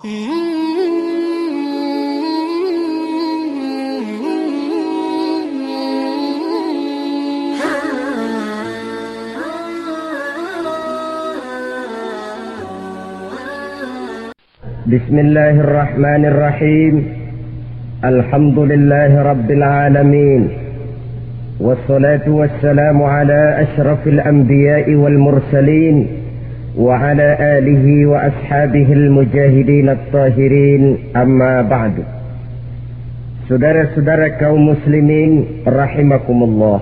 Bismillahirrahmanirrahim. Alhamdulillahi rabbil alamin. Wassalatu wassalamu ala asyrafil anbiya'i wal mursalin wa ala alihi wa ashabihil mujahidin at-tahirin, amma ba'du. Saudara-saudara kaum muslimin rahimakumullah.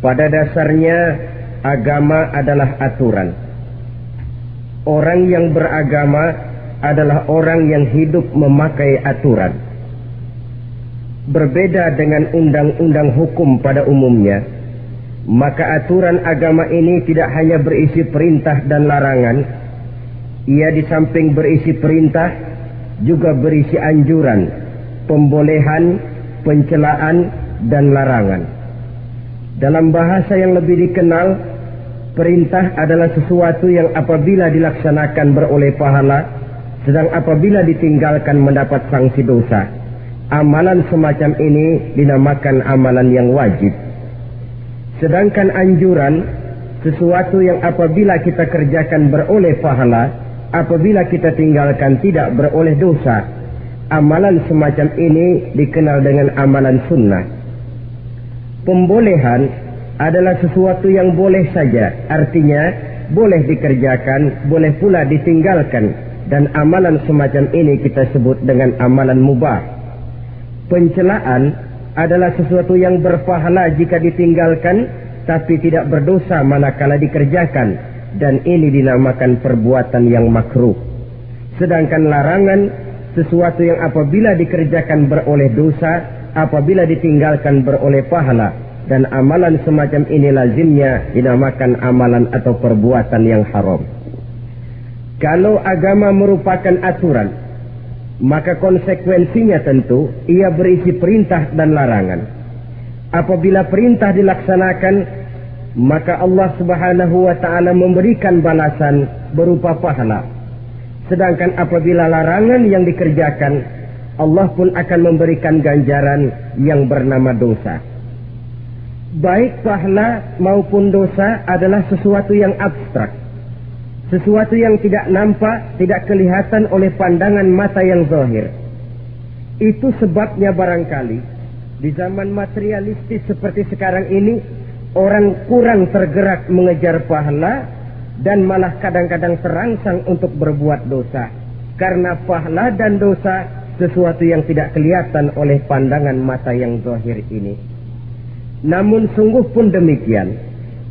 Pada dasarnya agama adalah aturan. Orang yang beragama adalah orang yang hidup memakai aturan. Berbeda dengan undang-undang hukum pada umumnya, maka aturan agama ini tidak hanya berisi perintah dan larangan. Ia di samping berisi perintah juga berisi anjuran, pembolehan, pencelaan, dan larangan. Dalam bahasa yang lebih dikenal, perintah adalah sesuatu yang apabila dilaksanakan beroleh pahala, sedang apabila ditinggalkan mendapat sanksi dosa. Amalan semacam ini dinamakan amalan yang wajib. Sedangkan anjuran, sesuatu yang apabila kita kerjakan beroleh pahala, apabila kita tinggalkan tidak beroleh dosa. Amalan semacam ini dikenal dengan amalan sunnah. Pembolehan adalah sesuatu yang boleh saja, artinya boleh dikerjakan, boleh pula ditinggalkan, dan amalan semacam ini kita sebut dengan amalan mubah. Pencelaan adalah sesuatu yang berpahala jika ditinggalkan, tapi tidak berdosa manakala dikerjakan, dan ini dinamakan perbuatan yang makruh. Sedangkan larangan, sesuatu yang apabila dikerjakan beroleh dosa, apabila ditinggalkan beroleh pahala, dan amalan semacam ini lazimnya dinamakan amalan atau perbuatan yang haram. Kalau agama merupakan aturan, maka konsekuensinya tentu ia berisi perintah dan larangan. Apabila perintah dilaksanakan, maka Allah Subhanahu wa ta'ala memberikan balasan berupa pahala. Sedangkan apabila larangan yang dikerjakan, Allah pun akan memberikan ganjaran yang bernama dosa. Baik pahala maupun dosa adalah sesuatu yang abstrak, sesuatu yang tidak nampak, tidak kelihatan oleh pandangan mata yang zahir. Itu sebabnya barangkali di zaman materialistis seperti sekarang ini, orang kurang tergerak mengejar pahala dan malah kadang-kadang terangsang untuk berbuat dosa. Karena pahala dan dosa sesuatu yang tidak kelihatan oleh pandangan mata yang zahir ini. Namun sungguh pun demikian,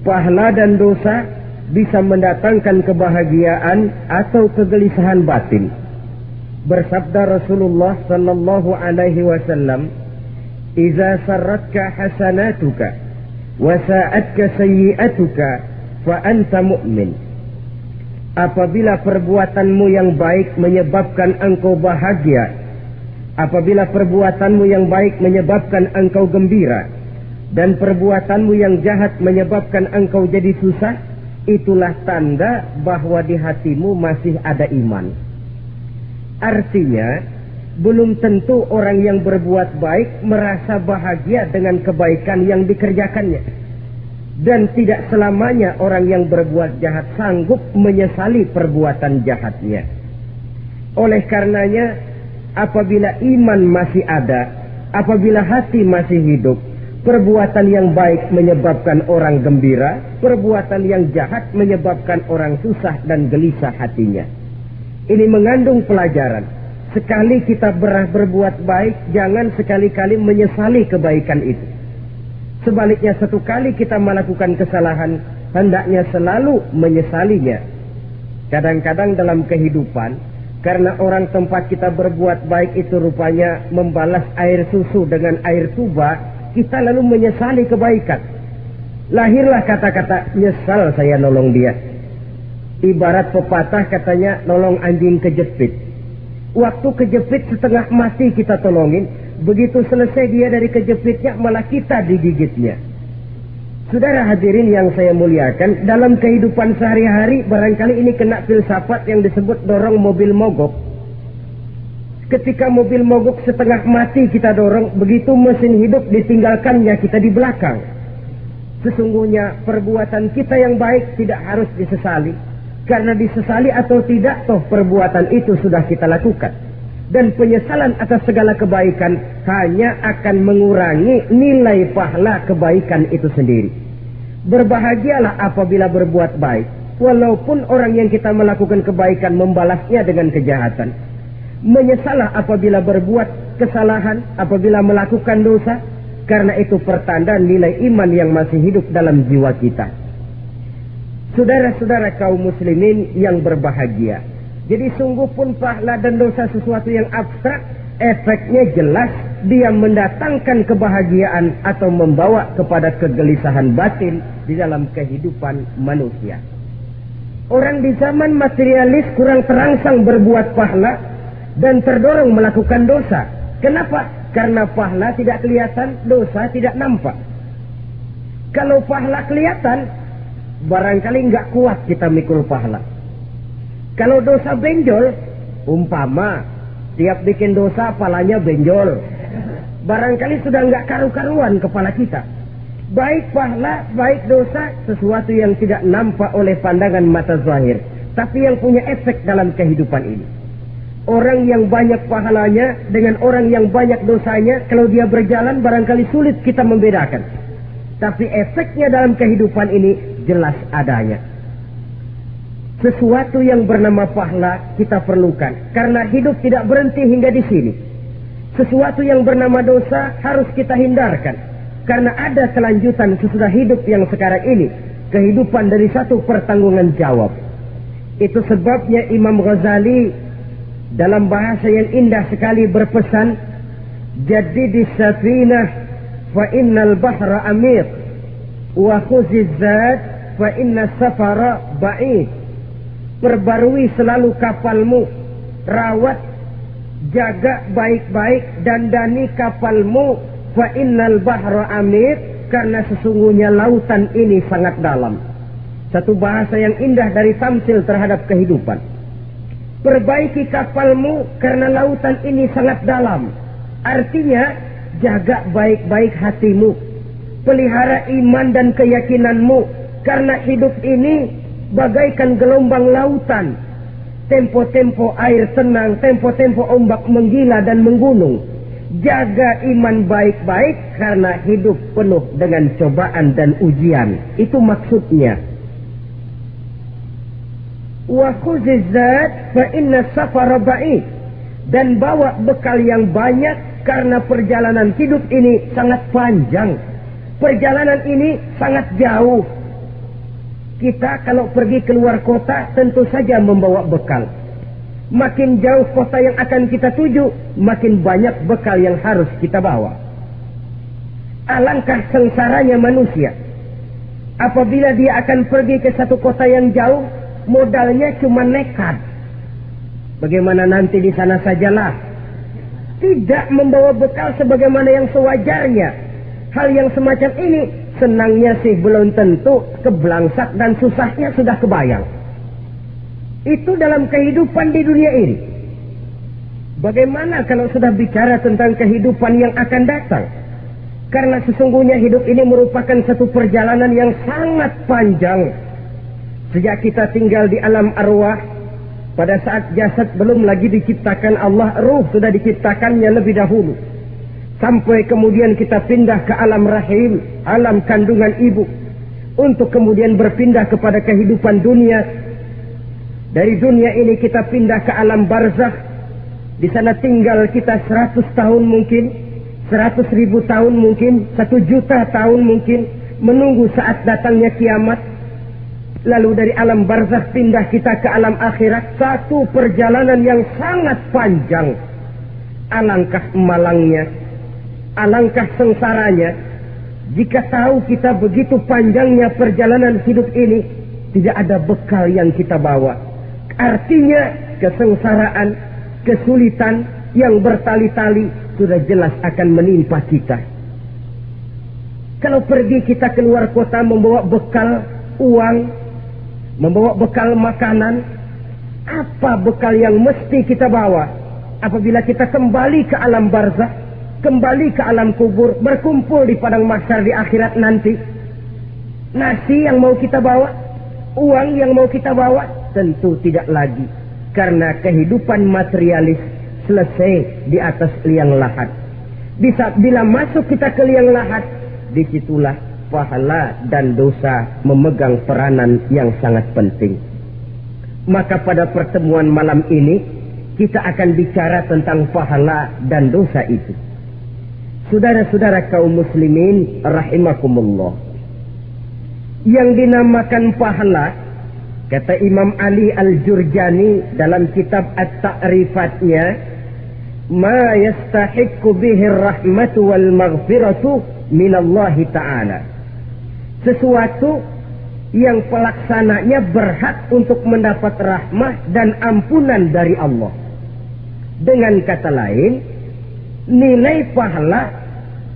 pahala dan dosa bisa mendatangkan kebahagiaan atau kegelisahan batin. Bersabda Rasulullah sallallahu alaihi wasallam, "Idza sarratka hasanatuka wa sa'atka sayyi'atuka fa anta mu'min." Apabila perbuatanmu yang baik menyebabkan engkau bahagia, apabila perbuatanmu yang baik menyebabkan engkau gembira, dan perbuatanmu yang jahat menyebabkan engkau jadi susah, itulah tanda bahwa di hatimu masih ada iman. Artinya, belum tentu orang yang berbuat baik merasa bahagia dengan kebaikan yang dikerjakannya. Dan tidak selamanya orang yang berbuat jahat sanggup menyesali perbuatan jahatnya. Oleh karenanya, apabila iman masih ada, apabila hati masih hidup, perbuatan yang baik menyebabkan orang gembira, perbuatan yang jahat menyebabkan orang susah dan gelisah hatinya. Ini mengandung pelajaran. Sekali kita berbuat baik, jangan sekali-kali menyesali kebaikan itu. Sebaliknya, satu kali kita melakukan kesalahan, hendaknya selalu menyesalinya. Kadang-kadang dalam kehidupan, karena orang tempat kita berbuat baik itu rupanya membalas air susu dengan air tuba, kita lalu menyesali kebaikan. Lahirlah kata-kata, "Nyesal saya nolong dia." Ibarat pepatah katanya, nolong anjing kejepit. Waktu kejepit setengah mati kita tolongin, begitu selesai dia dari kejepitnya malah kita digigitnya. Saudara hadirin yang saya muliakan, dalam kehidupan sehari-hari barangkali ini kena filsafat yang disebut dorong mobil mogok. Ketika mobil mogok setengah mati kita dorong, begitu mesin hidup ditinggalkannya kita di belakang. Sesungguhnya perbuatan kita yang baik tidak harus disesali, karena disesali atau tidak toh perbuatan itu sudah kita lakukan. Dan penyesalan atas segala kebaikan hanya akan mengurangi nilai pahala kebaikan itu sendiri. Berbahagialah apabila berbuat baik, walaupun orang yang kita melakukan kebaikan membalasnya dengan kejahatan. Menyesalah apabila berbuat kesalahan, apabila melakukan dosa, karena itu pertanda nilai iman yang masih hidup dalam jiwa kita. Saudara-saudara kaum muslimin yang berbahagia, jadi sungguh pun pahala dan dosa sesuatu yang abstrak, efeknya jelas dia mendatangkan kebahagiaan atau membawa kepada kegelisahan batin di dalam kehidupan manusia. Orang di zaman materialis kurang terangsang berbuat pahala dan terdorong melakukan dosa. Kenapa? Karena pahala tidak kelihatan, dosa tidak nampak. Kalau pahala kelihatan, barangkali nggak kuat kita mikul pahala. Kalau dosa benjol, umpama tiap bikin dosa palanya benjol, barangkali sudah nggak karu-karuan kepala kita. Baik pahala, baik dosa, sesuatu yang tidak nampak oleh pandangan mata zahir, tapi yang punya efek dalam kehidupan ini. Orang yang banyak pahalanya dengan orang yang banyak dosanya, kalau dia berjalan barangkali sulit kita membedakan. Tapi efeknya dalam kehidupan ini jelas adanya. Sesuatu yang bernama pahala kita perlukan, karena hidup tidak berhenti hingga di sini. Sesuatu yang bernama dosa harus kita hindarkan, karena ada kelanjutan sesudah hidup yang sekarang ini, kehidupan dari satu pertanggungan jawab. Itu sebabnya Imam Ghazali dalam bahasa yang indah sekali berpesan, "Jadidis safinah fa innal bahra amiq, wa khuziz zad fa inna safara ba'id." Perbarui selalu kapalmu, rawat, jaga baik-baik, dandani kapalmu, fa innal bahra amir, karena sesungguhnya lautan ini sangat dalam. Satu bahasa yang indah dari tamsil terhadap kehidupan. Perbaiki kapalmu karena lautan ini sangat dalam. Artinya, jaga baik-baik hatimu, pelihara iman dan keyakinanmu, karena hidup ini bagaikan gelombang lautan. Tempo-tempo air tenang, tempo-tempo ombak menggila dan menggunung. Jaga iman baik-baik karena hidup penuh dengan cobaan dan ujian. Itu maksudnya. Wa khuziz zad fa inna safara ba'id. Dan bawa bekal yang banyak karena perjalanan hidup ini sangat panjang. Perjalanan ini sangat jauh. Kita kalau pergi keluar kota tentu saja membawa bekal. Makin jauh kota yang akan kita tuju, makin banyak bekal yang harus kita bawa. Alangkah sengsaranya manusia apabila dia akan pergi ke satu kota yang jauh, modalnya cuma nekat. Bagaimana nanti di sana sajalah. Tidak membawa bekal sebagaimana yang sewajarnya. Hal yang semacam ini senangnya sih belum tentu, keblangsak dan susahnya sudah kebayang. Itu dalam kehidupan di dunia ini. Bagaimana kalau sudah bicara tentang kehidupan yang akan datang? Karena sesungguhnya hidup ini merupakan satu perjalanan yang sangat panjang. Sejak kita tinggal di alam arwah, pada saat jasad belum lagi diciptakan Allah, ruh sudah diciptakannya lebih dahulu. Sampai kemudian kita pindah ke alam rahim, alam kandungan ibu. Untuk kemudian berpindah kepada kehidupan dunia. Dari dunia ini kita pindah ke alam barzakh. Di sana tinggal kita 100 tahun mungkin, 100.000 tahun mungkin, 1 juta tahun mungkin, menunggu saat datangnya kiamat. Lalu dari alam barzakh pindah kita ke alam akhirat. Satu perjalanan yang sangat panjang. Alangkah malangnya, alangkah sengsaranya jika tahu kita begitu panjangnya perjalanan hidup ini, tidak ada bekal yang kita bawa. Artinya kesengsaraan, kesulitan yang bertali-tali sudah jelas akan menimpa kita. Kalau pergi kita keluar kota membawa bekal uang, membawa bekal makanan, apa bekal yang mesti kita bawa? Apabila kita kembali ke alam barzakh, kembali ke alam kubur, berkumpul di padang mahsyar di akhirat nanti, nasi yang mau kita bawa, uang yang mau kita bawa, tentu tidak lagi. Karena kehidupan materialis selesai di atas liang lahat. Bila masuk kita ke liang lahat, disitulah pahala dan dosa memegang peranan yang sangat penting. Maka pada pertemuan malam ini kita akan bicara tentang pahala dan dosa itu. Saudara-saudara kaum muslimin rahimakumullah, yang dinamakan pahala, kata Imam Ali Al-Jurjani dalam kitab At-Ta'rifatnya, ma yastahiqqu bihi ar-rahmatu wal maghfiratu minallahi ta'ala, sesuatu yang pelaksananya berhak untuk mendapat rahmah dan ampunan dari Allah. Dengan kata lain, nilai pahala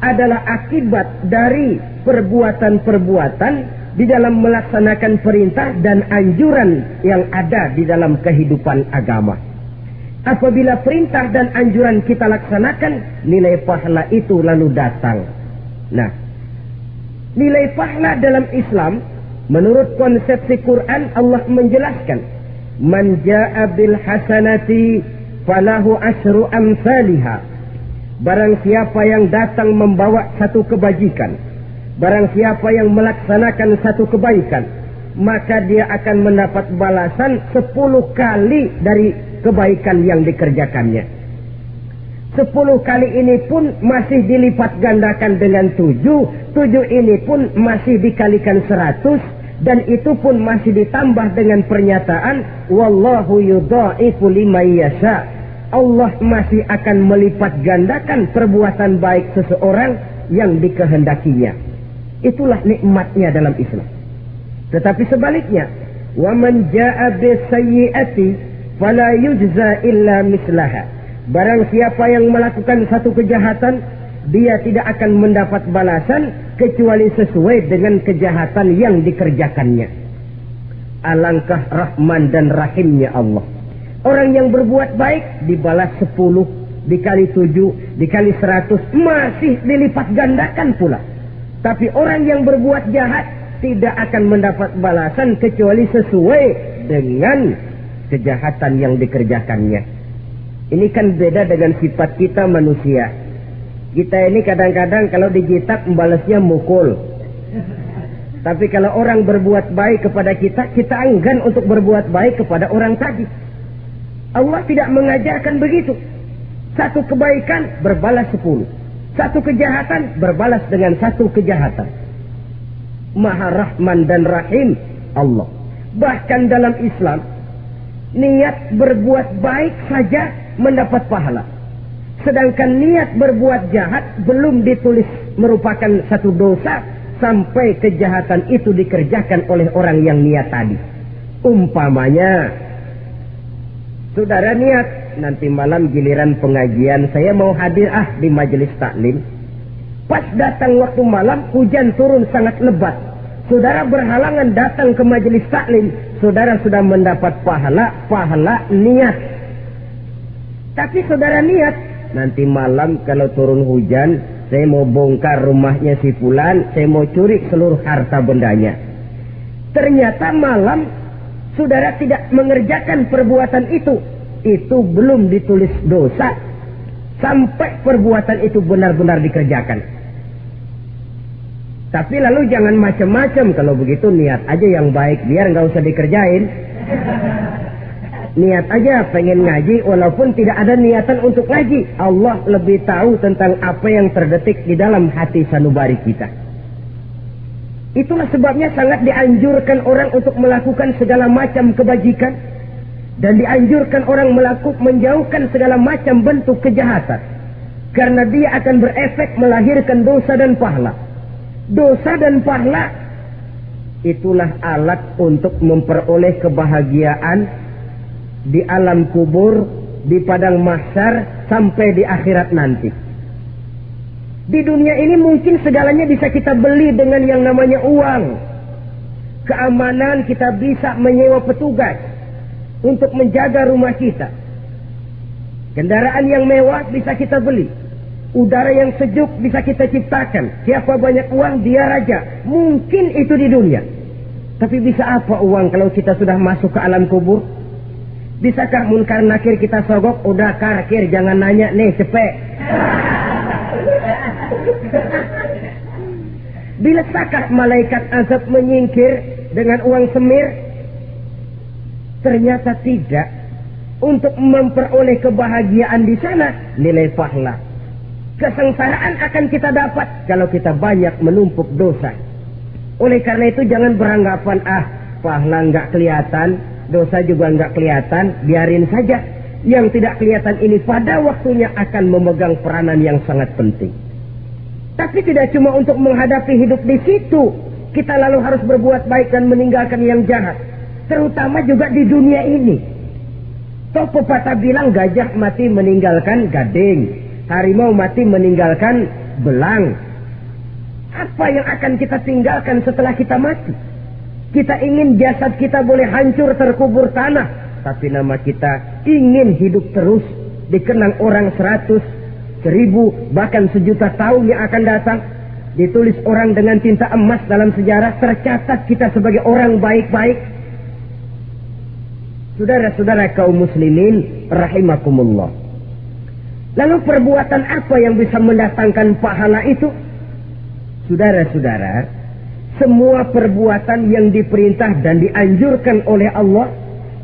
adalah akibat dari perbuatan-perbuatan di dalam melaksanakan perintah dan anjuran yang ada di dalam kehidupan agama. Apabila perintah dan anjuran kita laksanakan, nilai pahala itu lalu datang. Nah, nilai pahala dalam Islam, menurut konsepsi Quran, Allah menjelaskan, man jaa bil hasanati falahu asyru amsalihha. Barang siapa yang datang membawa satu kebajikan, barang siapa yang melaksanakan satu kebaikan, maka dia akan mendapat balasan 10 kali dari kebaikan yang dikerjakannya. 10 kali ini pun masih dilipat gandakan dengan 7 ini pun masih dikalikan 100, dan itu pun masih ditambah dengan pernyataan wallahu yudha'ifu liman yasha. Allah masih akan melipat gandakan perbuatan baik seseorang yang dikehendakinya. Itulah nikmatnya dalam Islam. Tetapi sebaliknya, wa man jaa'a bisayyi'ati fala yujza illa mislaha. Barang siapa yang melakukan satu kejahatan, dia tidak akan mendapat balasan kecuali sesuai dengan kejahatan yang dikerjakannya. Alangkah rahman dan rahimnya Allah. Orang yang berbuat baik dibalas 10, dikali 7, dikali 100, masih dilipat gandakan pula. Tapi orang yang berbuat jahat tidak akan mendapat balasan kecuali sesuai dengan kejahatan yang dikerjakannya. Ini kan beda dengan sifat kita manusia. Kita ini kadang-kadang kalau dijitak membalasnya mukul. Tapi kalau orang berbuat baik kepada kita, kita enggan untuk berbuat baik kepada orang tadi. Allah tidak mengajarkan begitu. Satu kebaikan berbalas 10. Satu kejahatan berbalas dengan satu kejahatan. Maha Rahman dan Rahim Allah. Bahkan dalam Islam, niat berbuat baik saja mendapat pahala. Sedangkan niat berbuat jahat belum ditulis merupakan satu dosa sampai kejahatan itu dikerjakan oleh orang yang niat tadi. Umpamanya, saudara niat, nanti malam giliran pengajian saya mau hadir di majelis taklim. Pas datang waktu malam, hujan turun sangat lebat. Saudara berhalangan datang ke majelis taklim. Saudara sudah mendapat pahala niat. Tapi saudara niat, nanti malam kalau turun hujan, saya mau bongkar rumahnya si fulan, saya mau curi seluruh harta bendanya. Ternyata malam saudara tidak mengerjakan perbuatan itu belum ditulis dosa sampai perbuatan itu benar-benar dikerjakan. Tapi lalu jangan macam-macam. Kalau begitu niat aja yang baik, biar nggak usah dikerjain. Niat aja pengen ngaji walaupun tidak ada niatan untuk ngaji. Allah lebih tahu tentang apa yang terdetik di dalam hati sanubari kita. Itulah sebabnya sangat dianjurkan orang untuk melakukan segala macam kebajikan, dan dianjurkan orang menjauhkan segala macam bentuk kejahatan, karena dia akan berefek melahirkan dosa dan pahala. Dosa dan pahala itulah alat untuk memperoleh kebahagiaan di alam kubur, di padang mahsyar, sampai di akhirat nanti. Di dunia ini mungkin segalanya bisa kita beli dengan yang namanya uang. Keamanan kita bisa menyewa petugas untuk menjaga rumah kita. Kendaraan yang mewah bisa kita beli. Udara yang sejuk bisa kita ciptakan. Siapa banyak uang, dia raja. Mungkin itu di dunia. Tapi bisa apa uang kalau kita sudah masuk ke alam kubur? Bisakah munkar nakir kita sogok? Udah karkir, jangan nanya nih, cepet. Bisakah malaikat azab menyingkir dengan uang semir? Ternyata tidak. Untuk memperoleh kebahagiaan di sana, nilai pahala. Kesengsaraan akan kita dapat kalau kita banyak menumpuk dosa. Oleh karena itu jangan beranggapan, pahala nggak kelihatan, dosa juga nggak kelihatan, biarin saja. Yang tidak kelihatan ini pada waktunya akan memegang peranan yang sangat penting. Tapi tidak cuma untuk menghadapi hidup di situ, kita lalu harus berbuat baik dan meninggalkan yang jahat. Terutama juga di dunia ini. Toh pepatah bilang gajah mati meninggalkan gading, harimau mati meninggalkan belang. Apa yang akan kita tinggalkan setelah kita mati? Kita ingin jasad kita boleh hancur terkubur tanah, tapi nama kita ingin hidup terus, dikenang orang 100, 1000, bahkan 1.000.000 tahun yang akan datang. Ditulis orang dengan tinta emas dalam sejarah, tercatat kita sebagai orang baik-baik. Saudara-saudara kaum muslimin rahimakumullah. Lalu perbuatan apa yang bisa mendatangkan pahala itu? Saudara-saudara, semua perbuatan yang diperintah dan dianjurkan oleh Allah,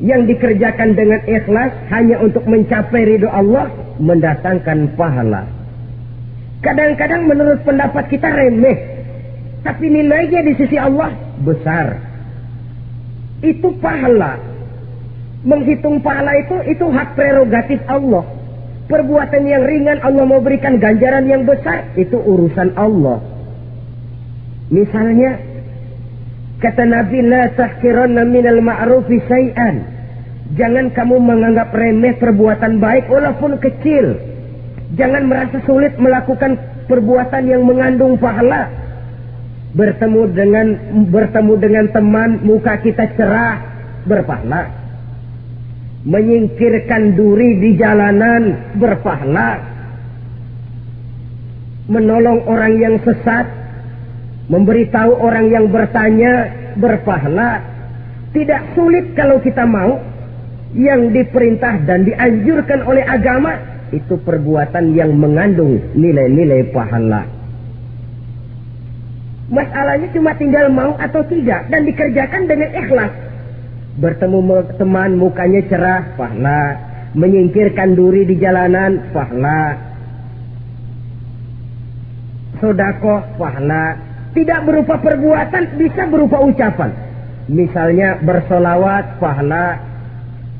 yang dikerjakan dengan ikhlas hanya untuk mencapai ridho Allah, mendatangkan pahala. Kadang-kadang menurut pendapat kita remeh, tapi nilainya di sisi Allah besar. Itu pahala. Menghitung pahala itu hak prerogatif Allah. Perbuatan yang ringan Allah mau berikan ganjaran yang besar, itu urusan Allah. Misalnya, kata Nabi, la tahkiranna minal ma'rufi syai'an. Jangan kamu menganggap remeh perbuatan baik walaupun kecil. Jangan merasa sulit melakukan perbuatan yang mengandung pahala. Bertemu dengan teman, muka kita cerah, berpahala. Menyingkirkan duri di jalanan, berpahala. Menolong orang yang sesat, memberitahu orang yang bertanya, berpahala. Tidak sulit kalau kita mau. Yang diperintah dan dianjurkan oleh agama, itu perbuatan yang mengandung nilai-nilai pahala. Masalahnya cuma tinggal mau atau tidak, dan dikerjakan dengan ikhlas. Bertemu teman, mukanya cerah, pahala. Menyingkirkan duri di jalanan, pahala. Sedekah, pahala. Tidak berupa perbuatan, bisa berupa ucapan. Misalnya bersolawat, pahala.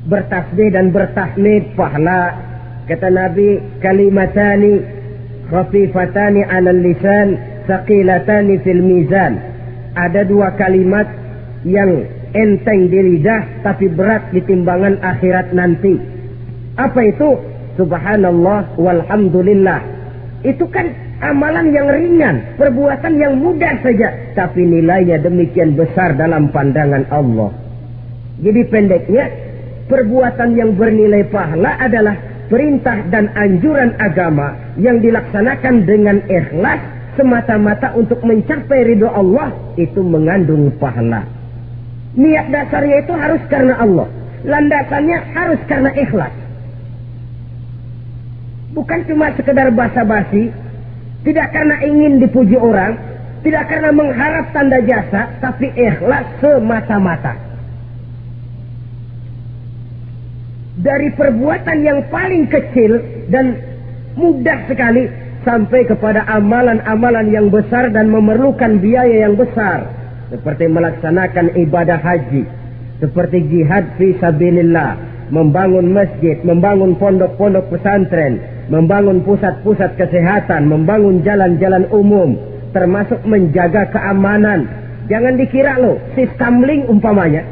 Bertasbih dan bertahmid, pahala. Kata Nabi, kalimatani khafifatani 'alal lisan, thaqilatani fil mizan. Ada dua kalimat yang enteng di lidah tapi berat di timbangan akhirat nanti. Apa itu? Subhanallah walhamdulillah. Itu kan amalan yang ringan, perbuatan yang mudah saja, tapi nilainya demikian besar dalam pandangan Allah. Jadi pendeknya, perbuatan yang bernilai pahala adalah perintah dan anjuran agama yang dilaksanakan dengan ikhlas semata-mata untuk mencapai ridho Allah, itu mengandung pahala. Niat dasarnya itu harus karena Allah. Landasannya harus karena ikhlas. Bukan cuma sekedar basa-basi, tidak karena ingin dipuji orang, tidak karena mengharap tanda jasa, tapi ikhlas semata-mata. Dari perbuatan yang paling kecil dan mudah sekali sampai kepada amalan-amalan yang besar dan memerlukan biaya yang besar. Seperti melaksanakan ibadah haji, seperti jihad fi sabilillah, membangun masjid, membangun pondok-pondok pesantren, membangun pusat-pusat kesehatan, membangun jalan-jalan umum, termasuk menjaga keamanan. Jangan dikira loh, si Stamling umpamanya,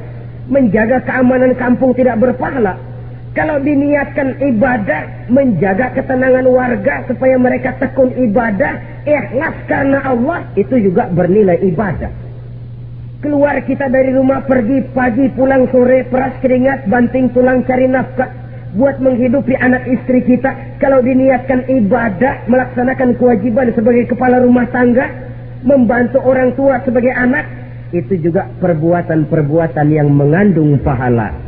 menjaga keamanan kampung tidak berpahala. Kalau diniatkan ibadah, menjaga ketenangan warga supaya mereka tekun ibadah, ikhlas karena Allah, itu juga bernilai ibadah. Keluar kita dari rumah, pergi pagi, pulang sore, peras keringat, banting tulang cari nafkah, buat menghidupi anak istri kita. Kalau diniatkan ibadah, melaksanakan kewajiban sebagai kepala rumah tangga, membantu orang tua sebagai anak, itu juga perbuatan-perbuatan yang mengandung pahala.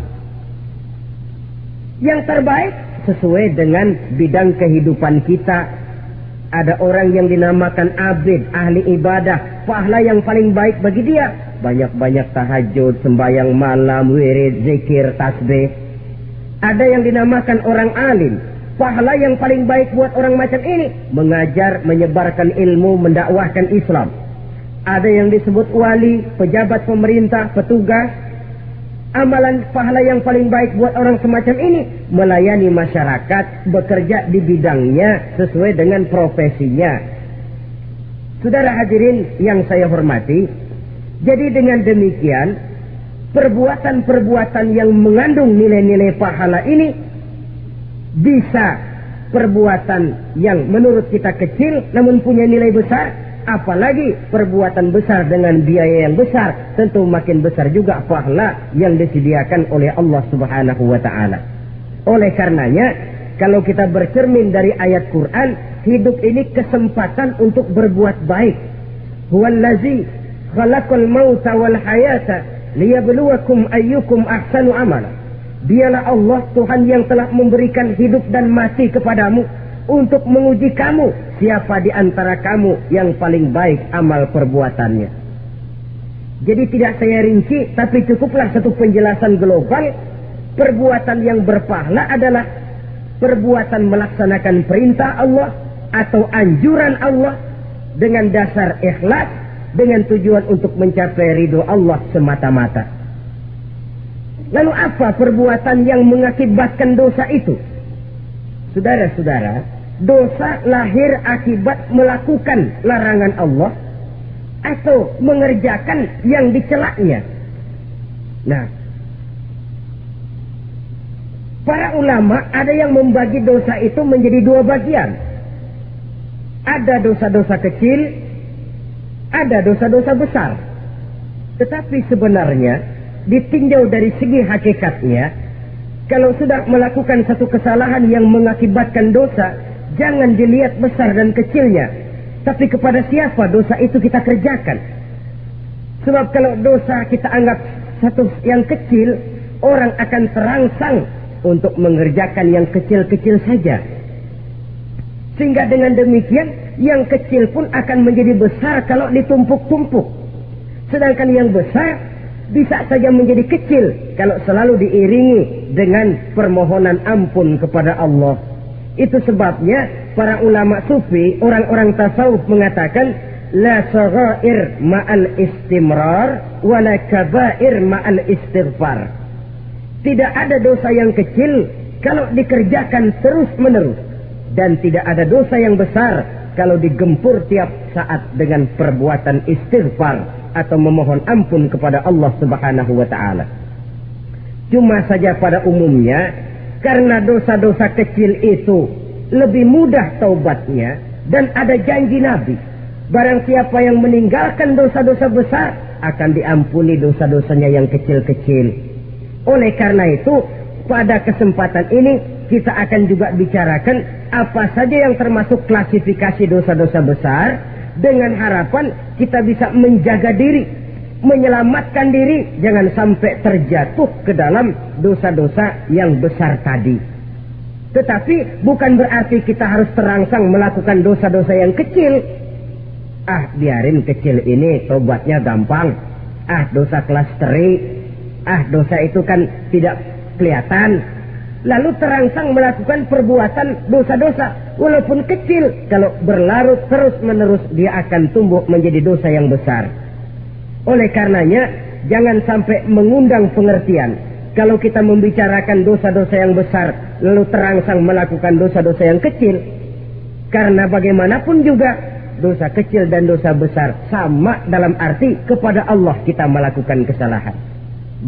Yang terbaik sesuai dengan bidang kehidupan kita. Ada orang yang dinamakan abid, ahli ibadah, pahala yang paling baik bagi dia banyak-banyak tahajud, sembahyang malam, wirid, zikir, tasbih. Ada yang dinamakan orang alim, pahala yang paling baik buat orang macam ini mengajar, menyebarkan ilmu, mendakwahkan Islam. Ada yang disebut wali, pejabat pemerintah, petugas. Amalan pahala yang paling baik buat orang semacam ini melayani masyarakat, bekerja di bidangnya sesuai dengan profesinya. Saudara hadirin yang saya hormati, jadi dengan demikian perbuatan-perbuatan yang mengandung nilai-nilai pahala ini bisa perbuatan yang menurut kita kecil namun punya nilai besar. Apalagi perbuatan besar dengan biaya yang besar, tentu makin besar juga pahala yang disediakan oleh Allah Subhanahu wa ta'ala. Oleh karenanya, kalau kita bercermin dari ayat Quran, hidup ini kesempatan untuk berbuat baik. Huwallazi khalaqal mauta wal hayata liyabluwakum ayyukum ahsanu amala. Dialah Allah Tuhan yang telah memberikan hidup dan mati kepadamu untuk menguji kamu, siapa di antara kamu yang paling baik amal perbuatannya. Jadi tidak saya rinci, tapi cukuplah satu penjelasan global. Perbuatan yang berpahala adalah perbuatan melaksanakan perintah Allah atau anjuran Allah dengan dasar ikhlas, dengan tujuan untuk mencapai ridho Allah semata-mata. Lalu apa perbuatan yang mengakibatkan dosa itu? Saudara-saudara, dosa lahir akibat melakukan larangan Allah atau mengerjakan yang dicelaknya. Nah, para ulama ada yang membagi dosa itu menjadi dua bagian. Ada dosa-dosa kecil, ada dosa-dosa besar. Tetapi sebenarnya ditinjau dari segi hakikatnya, kalau sudah melakukan satu kesalahan yang mengakibatkan dosa, jangan dilihat besar dan kecilnya, tapi kepada siapa dosa itu kita kerjakan. Sebab kalau dosa kita anggap satu yang kecil, orang akan terangsang untuk mengerjakan yang kecil-kecil saja. Sehingga dengan demikian, yang kecil pun akan menjadi besar kalau ditumpuk-tumpuk. Sedangkan yang besar bisa saja menjadi kecil kalau selalu diiringi dengan permohonan ampun kepada Allah. Itu sebabnya para ulama sufi, orang-orang tasawuf mengatakan la saghair ma'al istimrar wa la kabair ma'al istighfar. Tidak ada dosa yang kecil kalau dikerjakan terus-menerus, dan tidak ada dosa yang besar kalau digempur tiap saat dengan perbuatan istighfar atau memohon ampun kepada Allah Subhanahu wa ta'ala. Cuma saja pada umumnya, karena dosa-dosa kecil itu lebih mudah taubatnya, dan ada janji Nabi, barang siapa yang meninggalkan dosa-dosa besar akan diampuni dosa-dosanya yang kecil-kecil. Oleh karena itu, pada kesempatan ini kita akan juga bicarakan apa saja yang termasuk klasifikasi dosa-dosa besar, dengan harapan kita bisa menjaga diri, menyelamatkan diri, jangan sampai terjatuh ke dalam dosa-dosa yang besar tadi. Tetapi bukan berarti kita harus terangsang melakukan dosa-dosa yang kecil. Biarin kecil ini tobatnya gampang. Dosa kelas teri. Dosa itu kan tidak kelihatan. Lalu terangsang melakukan perbuatan dosa-dosa walaupun kecil, kalau berlarut terus-menerus dia akan tumbuh menjadi dosa yang besar. Oleh karenanya jangan sampai mengundang pengertian kalau kita membicarakan dosa-dosa yang besar lalu terangsang melakukan dosa-dosa yang kecil, karena bagaimanapun juga dosa kecil dan dosa besar sama dalam arti kepada Allah kita melakukan kesalahan.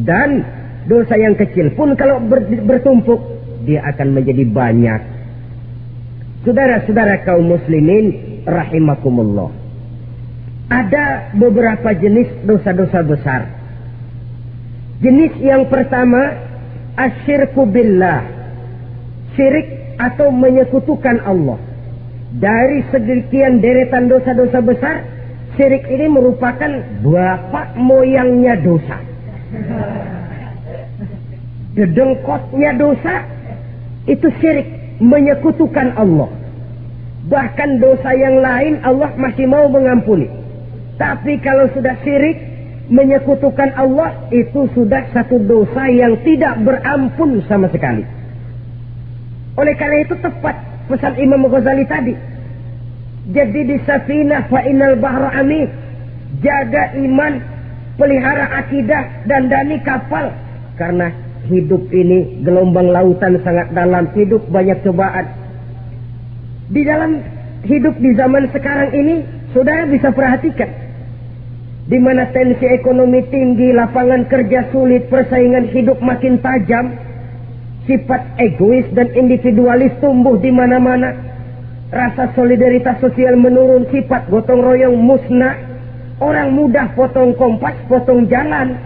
Dan dosa yang kecil pun kalau bertumpuk dia akan menjadi banyak. Saudara-saudara kaum muslimin rahimakumullah. Ada beberapa jenis dosa-dosa besar. Jenis yang pertama, asyirku billah. Syirik atau menyekutukan Allah. Dari sekian deretan dosa-dosa besar, syirik ini merupakan bapak moyangnya dosa. Dedengkotnya dosa itu syirik, menyekutukan Allah. Bahkan dosa yang lain Allah masih mau mengampuni. Tapi kalau sudah syirik, menyekutukan Allah, itu sudah satu dosa yang tidak berampun sama sekali. Oleh karena itu tepat pesan Imam Ghazali tadi. Jadi di safinah fa innal bahra amin. Jaga iman, pelihara akidah, dandani kapal. Karena hidup ini gelombang lautan sangat dalam, hidup banyak cobaan. Di dalam hidup di zaman sekarang ini, saudara bisa perhatikan. Di mana tensi ekonomi tinggi, lapangan kerja sulit, persaingan hidup makin tajam, sifat egois dan individualis tumbuh di mana-mana, rasa solidaritas sosial menurun, sifat gotong royong musnah, orang mudah potong kompas, potong jalan,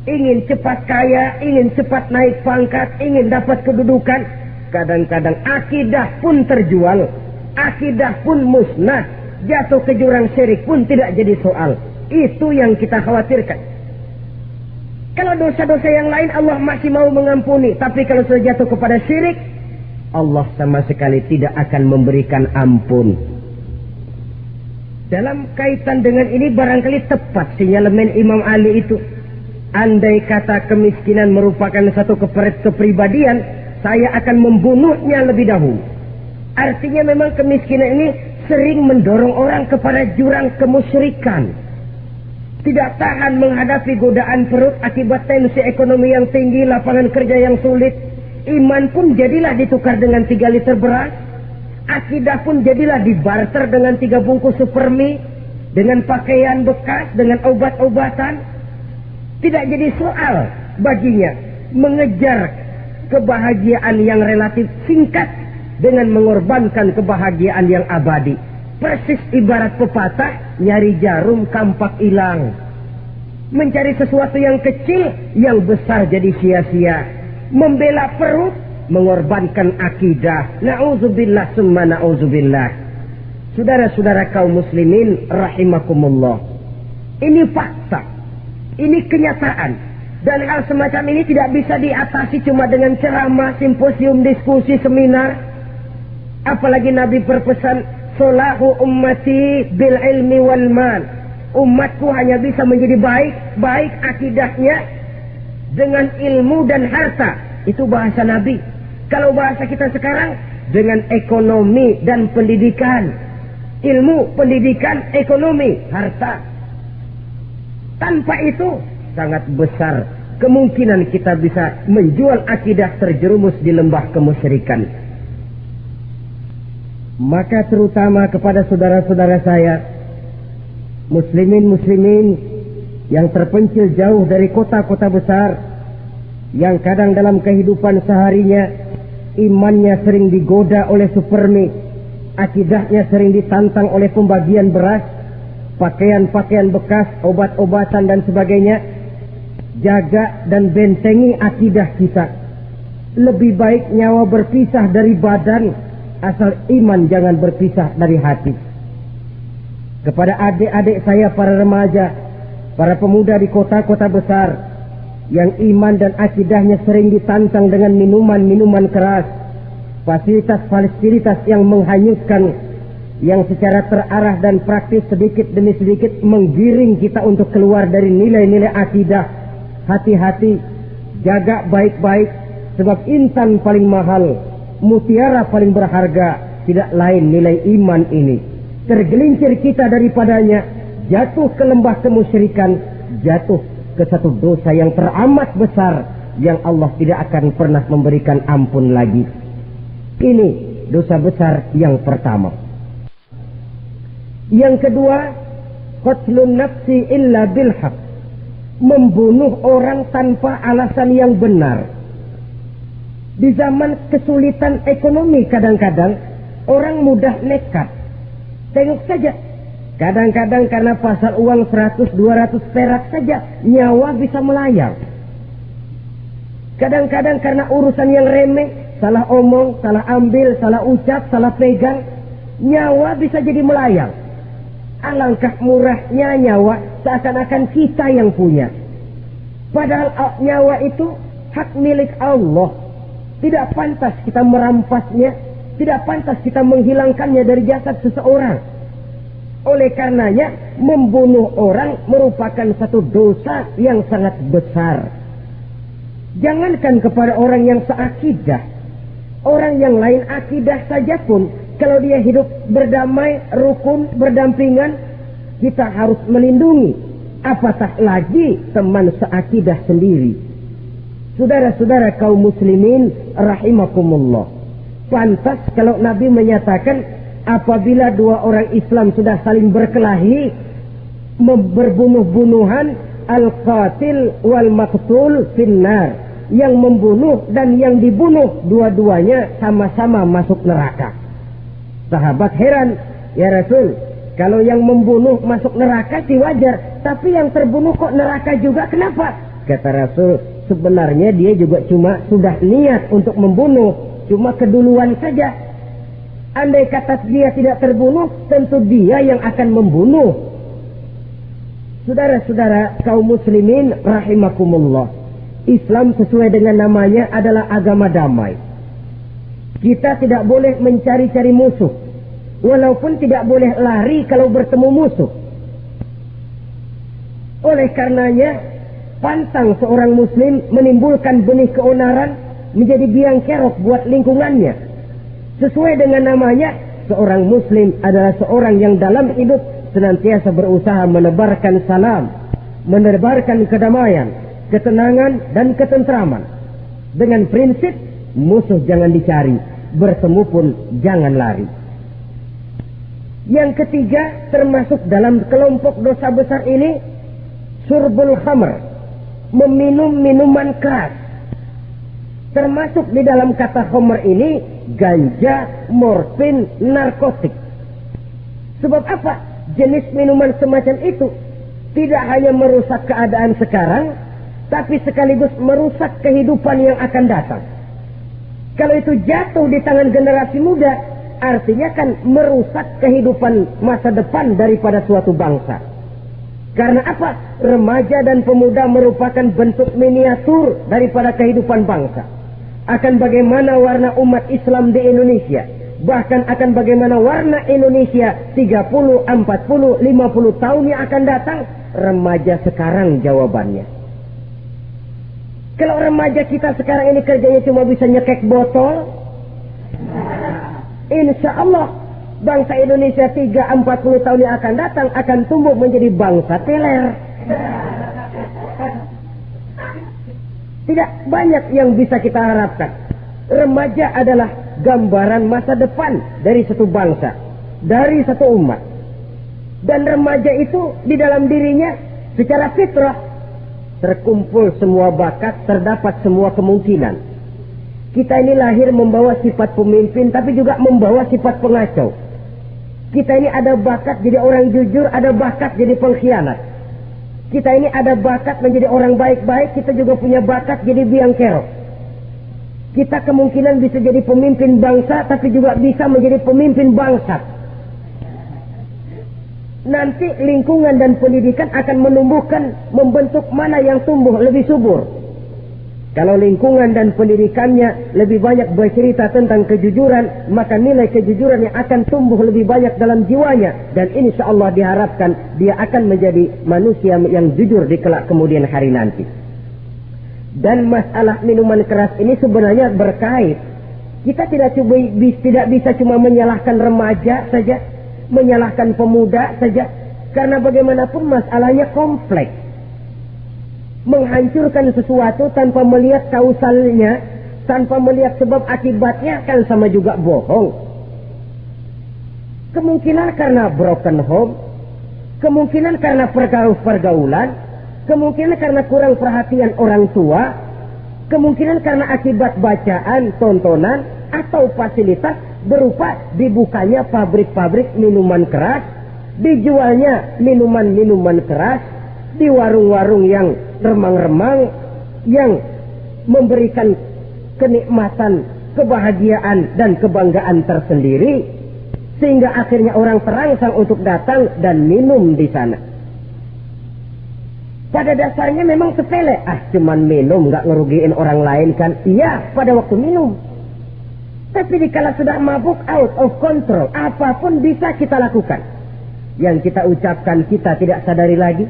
ingin cepat kaya, ingin cepat naik pangkat, ingin dapat kedudukan. Kadang-kadang akidah pun terjual, akidah pun musnah, jatuh ke jurang syirik pun tidak jadi soal. Itu yang kita khawatirkan. Kalau dosa-dosa yang lain Allah masih mau mengampuni, tapi kalau sudah jatuh kepada syirik, Allah sama sekali tidak akan memberikan ampun. Dalam kaitan dengan ini barangkali tepat sinyalemen Imam Ali itu. Andai kata kemiskinan merupakan satu kepribadian, saya akan membunuhnya lebih dahulu. Artinya memang kemiskinan ini sering mendorong orang kepada jurang kemusyrikan. Tidak tahan menghadapi godaan perut akibat tensi ekonomi yang tinggi, lapangan kerja yang sulit. Iman pun jadilah ditukar dengan 3 liter beras. Akidah pun jadilah dibarter dengan 3 bungkus supermi, dengan pakaian bekas, dengan obat-obatan. Tidak jadi soal baginya mengejar kebahagiaan yang relatif singkat dengan mengorbankan kebahagiaan yang abadi. Persis ibarat pepatah, nyari jarum kampak hilang. Mencari sesuatu yang kecil, yang besar jadi sia-sia. Membela perut, mengorbankan akidah. Na'udzubillah summa na'udzubillah. Saudara-saudara kaum muslimin rahimakumullah. Ini fakta. Ini kenyataan. Dan hal semacam ini tidak bisa diatasi cuma dengan ceramah, simposium, diskusi, seminar. Apalagi Nabi berpesan, solahu ummati bil ilmi wal mal. Umatku hanya bisa menjadi baik akidahnya dengan ilmu dan harta. Itu bahasa Nabi. Kalau bahasa kita sekarang, dengan ekonomi dan pendidikan. Ilmu, pendidikan, ekonomi, harta. Tanpa itu sangat besar kemungkinan kita bisa menjual akidah terjerumus di lembah kemusyrikan. Maka terutama kepada saudara-saudara saya, muslimin yang terpencil jauh dari kota-kota besar, yang kadang dalam kehidupan seharinya imannya sering digoda oleh supermi, akidahnya sering ditantang oleh pembagian beras, pakaian-pakaian bekas, obat-obatan dan sebagainya. Jaga dan bentengi akidah kita. Lebih baik nyawa berpisah dari badan, asal iman jangan berpisah dari hati. Kepada adik-adik saya para remaja, para pemuda di kota-kota besar, yang iman dan akidahnya sering ditantang dengan minuman-minuman keras, fasilitas-fasilitas yang menghanyutkan, yang secara terarah dan praktis sedikit demi sedikit menggiring kita untuk keluar dari nilai-nilai akidah. Hati-hati, jaga baik-baik, sebab intan paling mahal, mutiara paling berharga, tidak lain nilai iman ini. Tergelincir kita daripadanya, jatuh ke lembah kemusyrikan, jatuh ke satu dosa yang teramat besar, yang Allah tidak akan pernah memberikan ampun lagi. Ini dosa besar yang pertama. Yang kedua, qatlun nafsi illa bilhaq. Membunuh orang tanpa alasan yang benar. Di zaman kesulitan ekonomi kadang-kadang orang mudah nekat. Tengok saja, kadang-kadang karena pasar uang 100-200 perak saja nyawa bisa melayang. Kadang-kadang karena urusan yang remeh, salah omong, salah ambil, salah ucap, salah pegang, nyawa bisa jadi melayang. Alangkah murahnya nyawa, seakan-akan kita yang punya. Padahal nyawa itu hak milik Allah. Tidak pantas kita merampasnya, tidak pantas kita menghilangkannya dari jasad seseorang. Oleh karenanya, membunuh orang merupakan satu dosa yang sangat besar. Jangankan kepada orang yang seakidah, orang yang lain akidah saja pun, kalau dia hidup berdamai, rukun, berdampingan, kita harus melindungi. Apatah lagi teman seakidah sendiri. Saudara-saudara kaum muslimin rahimakumullah. Pantas kalau Nabi menyatakan apabila dua orang Islam sudah saling berkelahi, berbunuh-bunuhan, al-qatil wal maqtul finnar. Yang membunuh dan yang dibunuh dua-duanya sama-sama masuk neraka. Sahabat heran, ya Rasul, kalau yang membunuh masuk neraka sih wajar, tapi yang terbunuh kok neraka juga, kenapa? Kata Rasul, sebenarnya dia juga cuma sudah niat untuk membunuh, cuma keduluan saja. Andai kata dia tidak terbunuh, tentu dia yang akan membunuh. Saudara-saudara kaum muslimin rahimakumullah, Islam sesuai dengan namanya adalah agama damai. Kita tidak boleh mencari-cari musuh, walaupun tidak boleh lari kalau bertemu musuh. Oleh karenanya, pantang seorang muslim menimbulkan benih keonaran menjadi biang kerok buat lingkungannya. Sesuai dengan namanya, seorang muslim adalah seorang yang dalam hidup senantiasa berusaha menebarkan salam, menebarkan kedamaian, ketenangan dan ketentraman. Dengan prinsip musuh jangan dicari, bertemu pun jangan lari. Yang ketiga, termasuk dalam kelompok dosa besar ini, syurbul khamr, meminum minuman keras. Termasuk di dalam kata khamr ini ganja, morfin, narkotik. Sebab apa? Jenis minuman semacam itu tidak hanya merusak keadaan sekarang, tapi sekaligus merusak kehidupan yang akan datang. Kalau itu jatuh di tangan generasi muda, artinya kan merusak kehidupan masa depan daripada suatu bangsa. Karena apa? Remaja dan pemuda merupakan bentuk miniatur daripada kehidupan bangsa. Akan bagaimana warna umat Islam di Indonesia, bahkan akan bagaimana warna Indonesia 30, 40, 50 tahun yang akan datang, remaja sekarang jawabannya. Kalau remaja kita sekarang ini kerjanya cuma bisa nyekek botol, insya Allah bangsa Indonesia 30-40 tahun yang akan datang akan tumbuh menjadi bangsa teler. Tidak banyak yang bisa kita harapkan. Remaja adalah gambaran masa depan dari satu bangsa, dari satu umat. Dan remaja itu di dalam dirinya secara fitrah terkumpul semua bakat, terdapat semua kemungkinan. Kita ini lahir membawa sifat pemimpin, tapi juga membawa sifat pengacau. Kita ini ada bakat jadi orang jujur, ada bakat jadi pengkhianat. Kita ini ada bakat menjadi orang baik-baik, kita juga punya bakat jadi biang kerok. Kita kemungkinan bisa jadi pemimpin bangsa, tapi juga bisa menjadi pemimpin bangsat. Nanti lingkungan dan pendidikan akan menumbuhkan, membentuk mana yang tumbuh lebih subur. Kalau lingkungan dan pendidikannya lebih banyak bercerita tentang kejujuran, maka nilai kejujuran yang akan tumbuh lebih banyak dalam jiwanya. Dan insya Allah diharapkan dia akan menjadi manusia yang jujur di kelak kemudian hari nanti. Dan masalah minuman keras ini sebenarnya berkait. Kita tidak bisa cuma menyalahkan remaja saja, menyalahkan pemuda saja, karena bagaimanapun masalahnya kompleks. Menghancurkan sesuatu tanpa melihat kausalnya, tanpa melihat sebab akibatnya kan sama juga bohong. Kemungkinan karena broken home, kemungkinan karena pergaulan, kemungkinan karena kurang perhatian orang tua, Kemungkinan karena akibat bacaan, tontonan, atau fasilitas berupa dibukanya pabrik-pabrik minuman keras, dijualnya minuman-minuman keras, di warung-warung yang remang-remang, yang memberikan kenikmatan, kebahagiaan, dan kebanggaan tersendiri, sehingga akhirnya orang terangsang untuk datang dan minum di sana. Pada dasarnya memang sepele, cuman minum, nggak ngerugiin orang lain kan? Iya, pada waktu minum. Tapi dikala sudah mabuk, out of control, apapun bisa kita lakukan. Yang kita ucapkan kita tidak sadari lagi,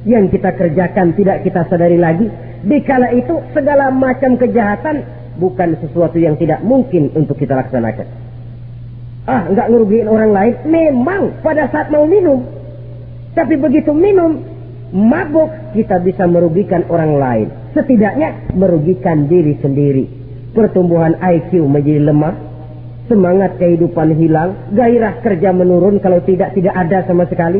yang kita kerjakan tidak kita sadari lagi. Dikala itu segala macam kejahatan bukan sesuatu yang tidak mungkin untuk kita laksanakan. Nggak ngerugiin orang lain, memang pada saat mau minum. Tapi begitu minum, mabuk, kita bisa merugikan orang lain. Setidaknya merugikan diri sendiri. Pertumbuhan IQ menjadi lemah, semangat kehidupan hilang, gairah kerja menurun, kalau tidak ada sama sekali.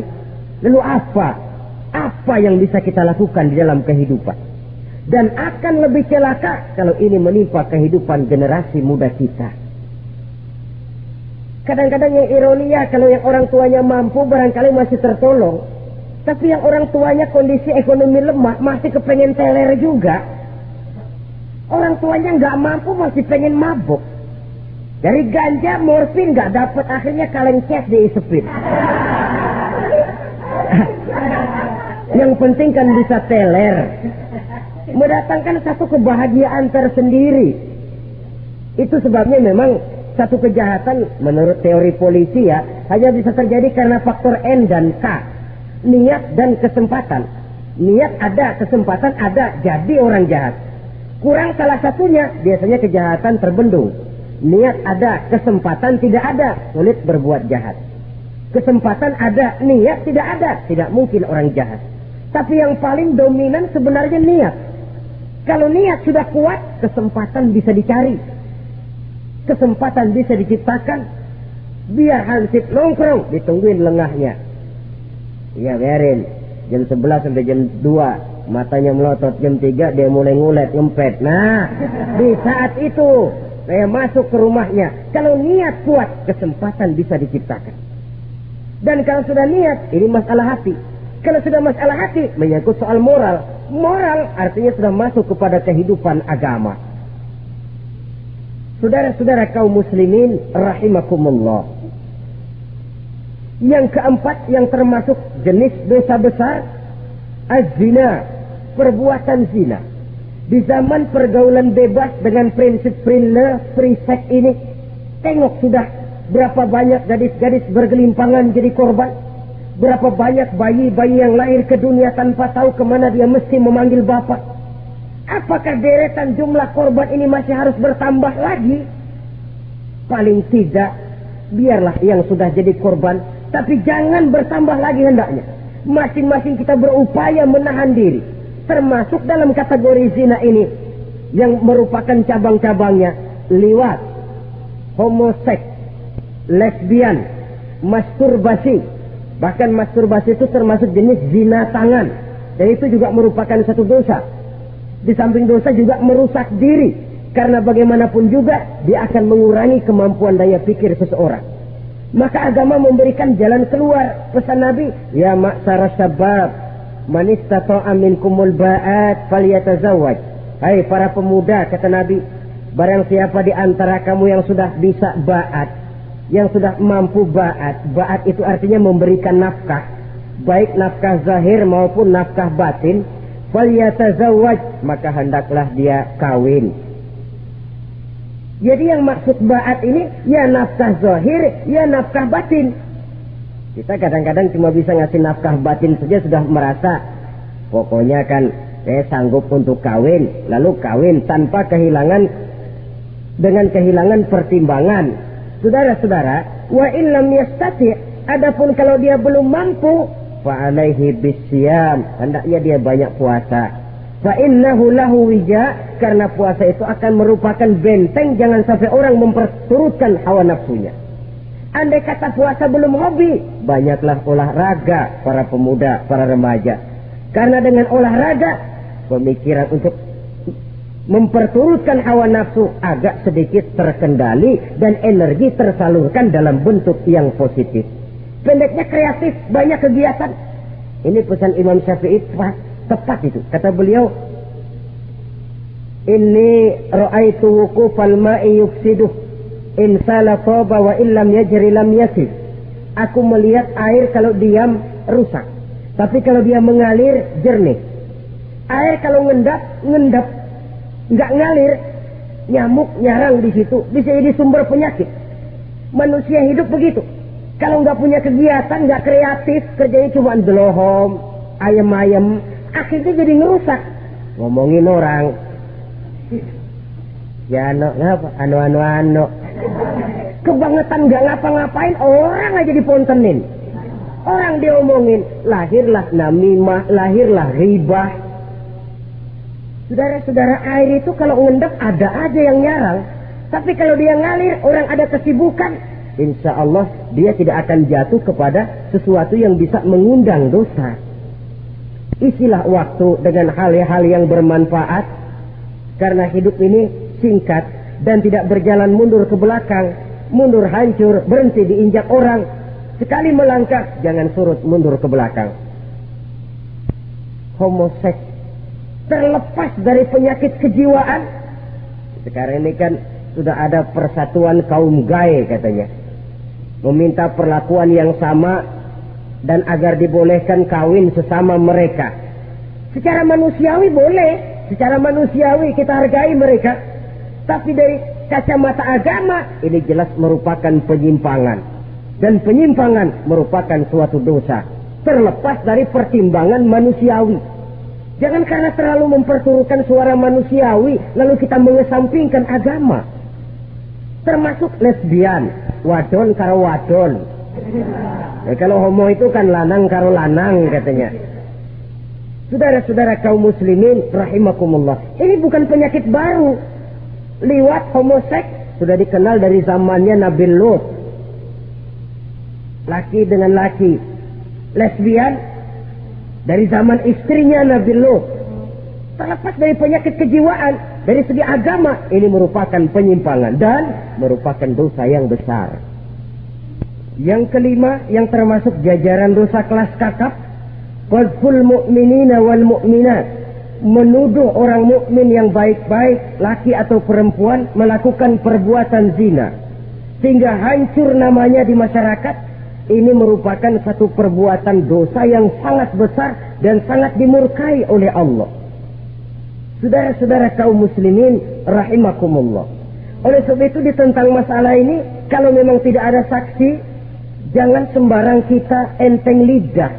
Lalu apa yang bisa kita lakukan di dalam kehidupan? Dan akan lebih celaka kalau ini menimpa kehidupan generasi muda kita. Kadang-kadang yang ironi ya, kalau yang orang tuanya mampu barangkali masih tertolong, tapi yang orang tuanya kondisi ekonomi lemah masih kepengen teler juga. Orang tuanya nggak mampu masih pengen mabuk. Dari ganja, morfin nggak dapat, akhirnya kaleng cas diisepin. Yang penting kan bisa teler, mendatangkan satu kebahagiaan tersendiri. Itu sebabnya memang satu kejahatan menurut teori polisi ya hanya bisa terjadi karena faktor N dan K, niat dan kesempatan. Niat ada, kesempatan ada, jadi orang jahat. Kurang salah satunya, biasanya kejahatan terbendung. Niat ada, kesempatan tidak ada, sulit berbuat jahat. Kesempatan ada, niat tidak ada, tidak mungkin orang jahat. Tapi yang paling dominan sebenarnya niat. Kalau niat sudah kuat, kesempatan bisa dicari. Kesempatan bisa diciptakan. Biar hansip nongkrong, ditungguin lengahnya. Iya, biarin. Jam 11 sampai jam 2. Matanya melotot, jam 3 dia mulai ngulet, ngempet. Nah, di saat itu saya masuk ke rumahnya. Kalau niat kuat, kesempatan bisa diciptakan. Dan kalau sudah niat, ini masalah hati. Kalau sudah masalah hati, menyangkut soal moral. Moral artinya sudah masuk kepada kehidupan agama. Saudara-saudara kaum muslimin rahimakumullah. Yang keempat yang termasuk jenis dosa besar, az-zina, perbuatan zina. Di zaman pergaulan bebas dengan prinsip free sex ini, tengok sudah berapa banyak gadis-gadis bergelimpangan jadi korban. Berapa banyak bayi-bayi yang lahir ke dunia tanpa tahu kemana dia mesti memanggil bapak. Apakah deretan jumlah korban ini masih harus bertambah lagi? Paling tidak, biarlah yang sudah jadi korban, tapi jangan bertambah lagi hendaknya. Masing-masing kita berupaya menahan diri. Termasuk dalam kategori zina ini, yang merupakan cabang-cabangnya, liwat, homoseks, lesbian, masturbasi. Bahkan masturbasi itu termasuk jenis zina tangan. Dan itu juga merupakan satu dosa. Di samping dosa juga merusak diri. Karena bagaimanapun juga dia akan mengurangi kemampuan daya pikir seseorang. Maka agama memberikan jalan keluar. Pesan Nabi, ya ma'syara syabab, man istata'a minkumul ba'at falyatazawwaj. Hai para pemuda, kata Nabi, barang siapa di antara kamu yang sudah bisa ba'at, yang sudah mampu ba'at. Ba'at itu artinya memberikan nafkah, baik nafkah zahir maupun nafkah batin. Falyatazawwaj, maka hendaklah dia kawin. Jadi yang maksud ba'at ini ya nafkah zahir, ya nafkah batin. Kita kadang-kadang cuma bisa ngasih nafkah batin saja sudah merasa pokoknya kan saya sanggup untuk kawin, lalu kawin tanpa kehilangan, dengan kehilangan pertimbangan. Saudara-saudara, wa illam yastati, adapun kalau dia belum mampu, fa alaihi bisyam, hendaknya dia banyak puasa. Fa innahu lahu wija, karena puasa itu akan merupakan benteng jangan sampai orang memperturutkan hawa nafsunya. Andai kata puasa belum hobi, banyaklah olahraga para pemuda, para remaja. Karena dengan olahraga, pemikiran untuk memperturutkan hawa nafsu agak sedikit terkendali dan energi tersalurkan dalam bentuk yang positif. Pendeknya kreatif, banyak kegiatan. Ini pesan Imam Syafi'i tepat itu. Kata beliau, "Inni ra'aitu wuqufal ma'i yufsiduh in sala taba wa illam yajri lam yasif." Aku melihat air kalau diam rusak, tapi kalau dia mengalir jernih. Air kalau ngendap, nggak ngalir, nyamuk nyarang di situ, bisa jadi sumber penyakit. Manusia hidup begitu. Kalau nggak punya kegiatan, nggak kreatif, kerjanya cuma delohom, ayam-ayam, akhirnya jadi ngerusak. Ngomongin orang, ya ngapa, anu. Kebangetan nggak ngapa-ngapain, orang aja dipontenin. Orang diomongin, lahirlah namimah, lahirlah ribah. Saudara-saudara, air itu kalau ngendap ada aja yang nyarang. Tapi kalau dia ngalir, orang ada kesibukan, insya Allah dia tidak akan jatuh kepada sesuatu yang bisa mengundang dosa. Isilah waktu dengan hal-hal yang bermanfaat, karena hidup ini singkat dan tidak berjalan mundur ke belakang. Mundur hancur, berhenti diinjak orang. Sekali melangkah, jangan surut mundur ke belakang. Homoseks terlepas dari penyakit kejiwaan. Sekarang ini kan sudah ada persatuan kaum gay katanya, meminta perlakuan yang sama dan agar dibolehkan kawin sesama mereka. Secara manusiawi boleh, secara manusiawi kita hargai mereka, tapi dari kacamata agama ini jelas merupakan penyimpangan, dan penyimpangan merupakan suatu dosa terlepas dari pertimbangan manusiawi. Jangan karena terlalu memperturutkan suara manusiawi lalu kita mengesampingkan agama. Termasuk lesbian, wadon karo wadon. Kalau homo itu kan lanang karo lanang katanya. Saudara-saudara kaum muslimin rahimakumullah, ini bukan penyakit baru. Liwat, homoseks sudah dikenal dari zamannya Nabi Lut. Laki dengan laki. Lesbian dari zaman istrinya Nabi Lut. Terlepas dari penyakit kejiwaan, dari segi agama ini merupakan penyimpangan dan merupakan dosa yang besar. Yang kelima, yang termasuk jajaran dosa kelas kakap, qadzful mu'minina wal mu'minat, menuduh orang mukmin yang baik-baik, laki atau perempuan, melakukan perbuatan zina sehingga hancur namanya di masyarakat. Ini merupakan satu perbuatan dosa yang sangat besar dan sangat dimurkai oleh Allah. Saudara-saudara kaum muslimin rahimakumullah, oleh sebab itu tentang masalah ini, kalau memang tidak ada saksi, jangan sembarang kita enteng lidah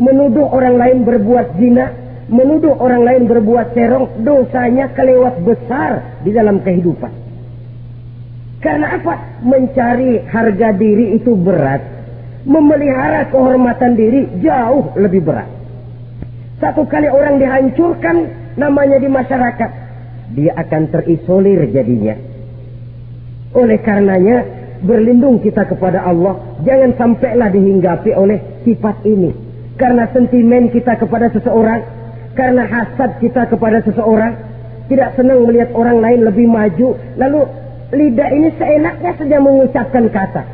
menuduh orang lain berbuat zina, menuduh orang lain berbuat serong. Dosanya kelewat besar di dalam kehidupan. Karena apa? Mencari harga diri itu berat, memelihara kehormatan diri jauh lebih berat. Satu kali orang dihancurkan namanya di masyarakat, dia akan terisolir jadinya. Oleh karenanya berlindung kita kepada Allah, jangan sampailah dihinggapi oleh sifat ini. Karena sentimen kita kepada seseorang, karena hasad kita kepada seseorang, tidak senang melihat orang lain lebih maju, lalu lidah ini seenaknya saja mengucapkan kata,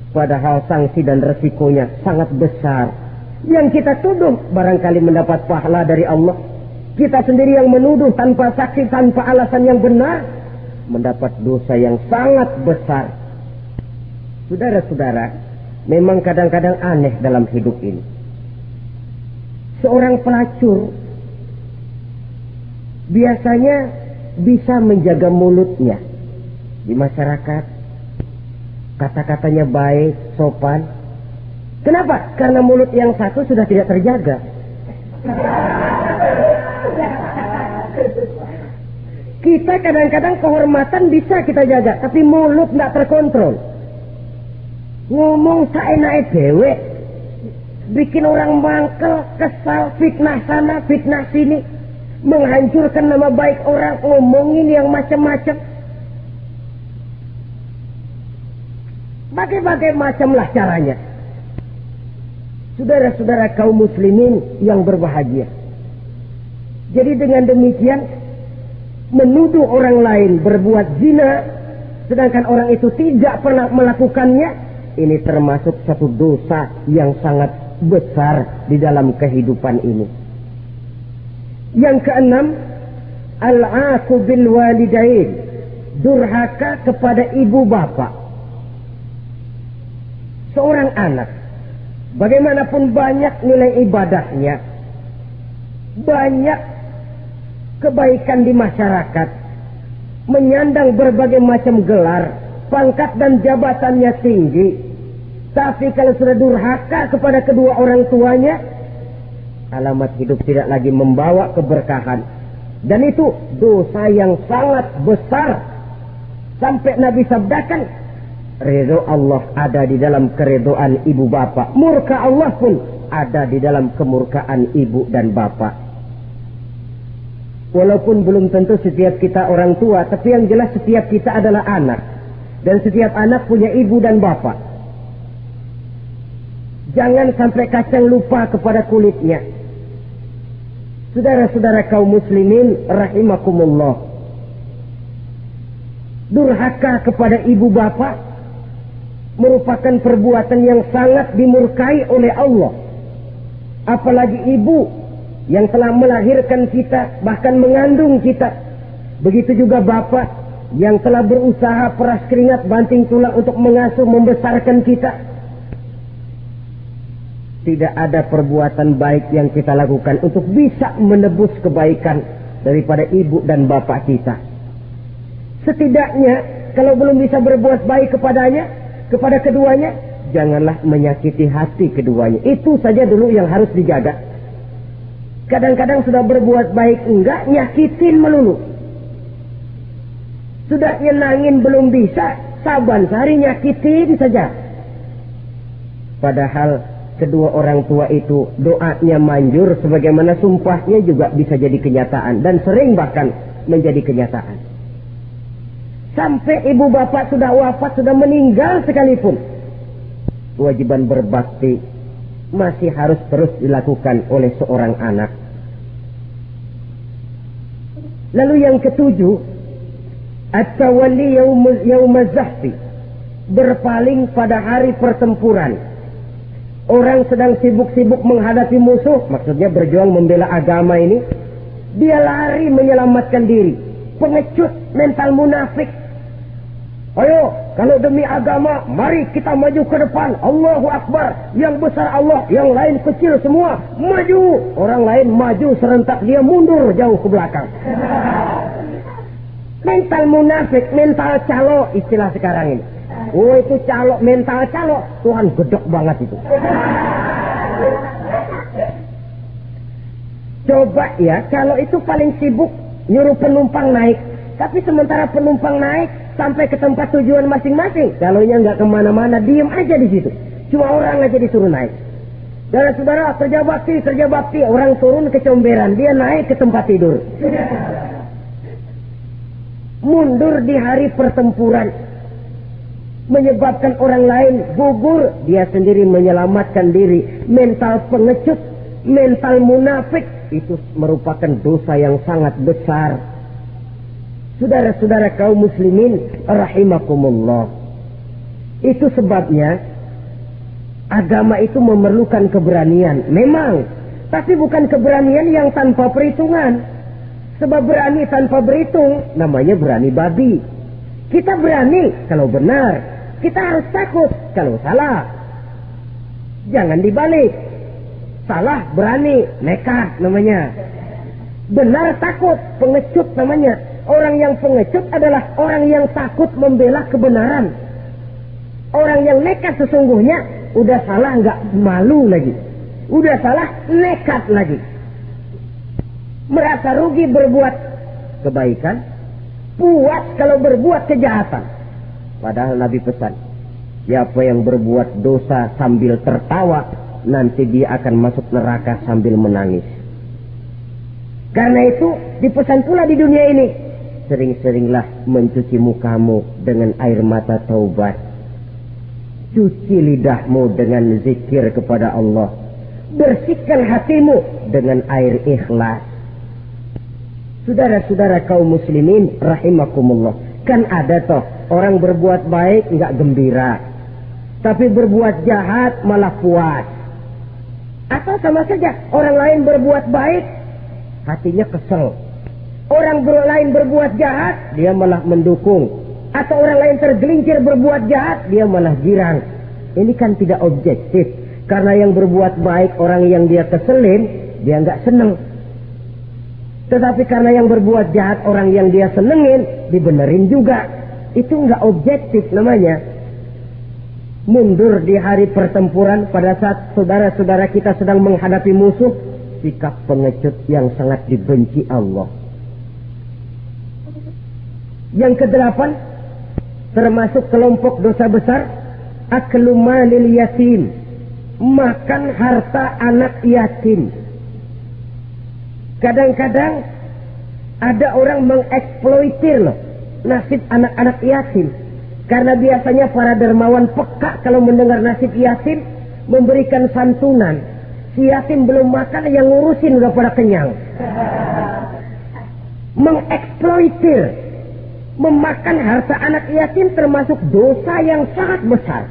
padahal sanksi dan resikonya sangat besar. Yang kita tuduh barangkali mendapat pahala dari Allah, kita sendiri yang menuduh tanpa saksi, tanpa alasan yang benar, mendapat dosa yang sangat besar. Saudara-saudara, memang kadang-kadang aneh dalam hidup ini. Seorang pelacur biasanya bisa menjaga mulutnya di masyarakat, kata-katanya baik, sopan. Kenapa? Karena mulut yang satu sudah tidak terjaga. Kita kadang-kadang kehormatan bisa kita jaga, tapi mulut tidak terkontrol. Ngomong saenake dhewe, bikin orang mangkel, kesal, fitnah sana, fitnah sini, menghancurkan nama baik orang, ngomongin yang macam-macam. Bagai-bagai macamlah caranya. Saudara-saudara kaum muslimin yang berbahagia. Jadi dengan demikian, menuduh orang lain berbuat zina, sedangkan orang itu tidak pernah melakukannya, ini termasuk satu dosa yang sangat besar di dalam kehidupan ini. Yang keenam, al-'aqu bil walidain, durhaka kepada ibu bapak. Seorang anak, bagaimanapun banyak nilai ibadahnya, banyak kebaikan di masyarakat, menyandang berbagai macam gelar, pangkat dan jabatannya tinggi, tapi kalau sudah durhaka kepada kedua orang tuanya, alamat hidup tidak lagi membawa keberkahan. Dan itu dosa yang sangat besar, sampai Nabi sabdakan, ridho Allah ada di dalam keridhaan ibu bapak, murka Allah pun ada di dalam kemurkaan ibu dan bapak. Walaupun belum tentu setiap kita orang tua, tapi yang jelas setiap kita adalah anak. Dan setiap anak punya ibu dan bapak. Jangan sampai kacang lupa kepada kulitnya. Saudara-saudara kaum muslimin rahimakumullah, durhaka kepada ibu bapak merupakan perbuatan yang sangat dimurkai oleh Allah. Apalagi ibu yang telah melahirkan kita, bahkan mengandung kita. Begitu juga bapak yang telah berusaha peras keringat banting tulang untuk mengasuh membesarkan kita. Tidak ada perbuatan baik yang kita lakukan untuk bisa menebus kebaikan daripada ibu dan bapak kita. Setidaknya kalau belum bisa berbuat baik kepadanya, kepada keduanya, janganlah menyakiti hati keduanya. Itu saja dulu yang harus dijaga. Kadang-kadang sudah berbuat baik enggak, nyakitin melulu. Sudah nyenangin belum bisa, saban sehari nyakitin saja. Padahal kedua orang tua itu doanya manjur, sebagaimana sumpahnya juga bisa jadi kenyataan. Dan sering bahkan menjadi kenyataan. Sampai ibu bapak sudah wafat, sudah meninggal sekalipun, kewajiban berbakti masih harus terus dilakukan oleh seorang anak. Lalu yang ketujuh, at-tawalli yaumaz zahfi, berpaling pada hari pertempuran. Orang sedang sibuk-sibuk menghadapi musuh, maksudnya berjuang membela agama ini, dia lari menyelamatkan diri. Pengecut, mental munafik. Ayo, kalau demi agama, mari kita maju ke depan. Allahu Akbar. Yang besar Allah, yang lain kecil semua. Maju. Orang lain maju serentak, dia mundur jauh ke belakang. Mental munafik, mental calo, istilah sekarang ini. Oh, itu calo, mental calo. Tuhan gedek banget itu. Coba ya, kalau itu paling sibuk nyuruh penumpang naik. Tapi sementara penumpang naik sampai ke tempat tujuan masing-masing, calonnya nggak kemana-mana, diem aja di situ. Cuma orang aja disuruh naik. Dan saudara, kerja bakti, orang turun ke comberan, dia naik ke tempat tidur. Mundur di hari pertempuran, menyebabkan orang lain gugur, dia sendiri menyelamatkan diri. Mental pengecut, mental munafik, itu merupakan dosa yang sangat besar. Saudara-saudara kaum muslimin rahimakumullah, itu sebabnya agama itu memerlukan keberanian. Memang, tapi bukan keberanian yang tanpa perhitungan. Sebab berani tanpa berhitung namanya berani babi. Kita berani kalau benar, kita harus takut kalau salah. Jangan dibalik. Salah berani, nekat namanya. Benar takut, pengecut namanya. Orang yang pengecut adalah orang yang takut membela kebenaran. Orang yang nekat sesungguhnya udah salah nggak malu lagi, udah salah nekat lagi, merasa rugi berbuat kebaikan, puas kalau berbuat kejahatan. Padahal Nabi pesan, siapa yang berbuat dosa sambil tertawa, nanti dia akan masuk neraka sambil menangis. Karena itu dipesan pula di dunia ini, sering-seringlah mencuci mukamu dengan air mata taubat. Cuci lidahmu dengan zikir kepada Allah. Bersihkan hatimu dengan air ikhlas. Saudara-saudara kaum muslimin rahimakumullah, kan ada toh orang berbuat baik nggak gembira, tapi berbuat jahat malah puas. Atau sama saja orang lain berbuat baik hatinya kesel, orang lain berbuat jahat dia malah mendukung, atau orang lain tergelincir berbuat jahat dia malah girang. Ini kan tidak objektif, karena yang berbuat baik orang yang dia keselin dia nggak seneng, tetapi karena yang berbuat jahat orang yang dia senengin dibenerin juga. Itu nggak objektif namanya. Mundur di hari pertempuran pada saat saudara-saudara kita sedang menghadapi musuh, sikap pengecut yang sangat dibenci Allah. Yang kedelapan, termasuk kelompok dosa besar, aklu malil yatim, makan harta anak yatim. Kadang-kadang ada orang mengeksploitir loh nasib anak-anak yatim. Karena biasanya para dermawan peka kalau mendengar nasib yatim, memberikan santunan. Si yatim belum makan, yang ngurusin udah pada kenyang. Mengeksploitir, memakan harta anak yatim termasuk dosa yang sangat besar.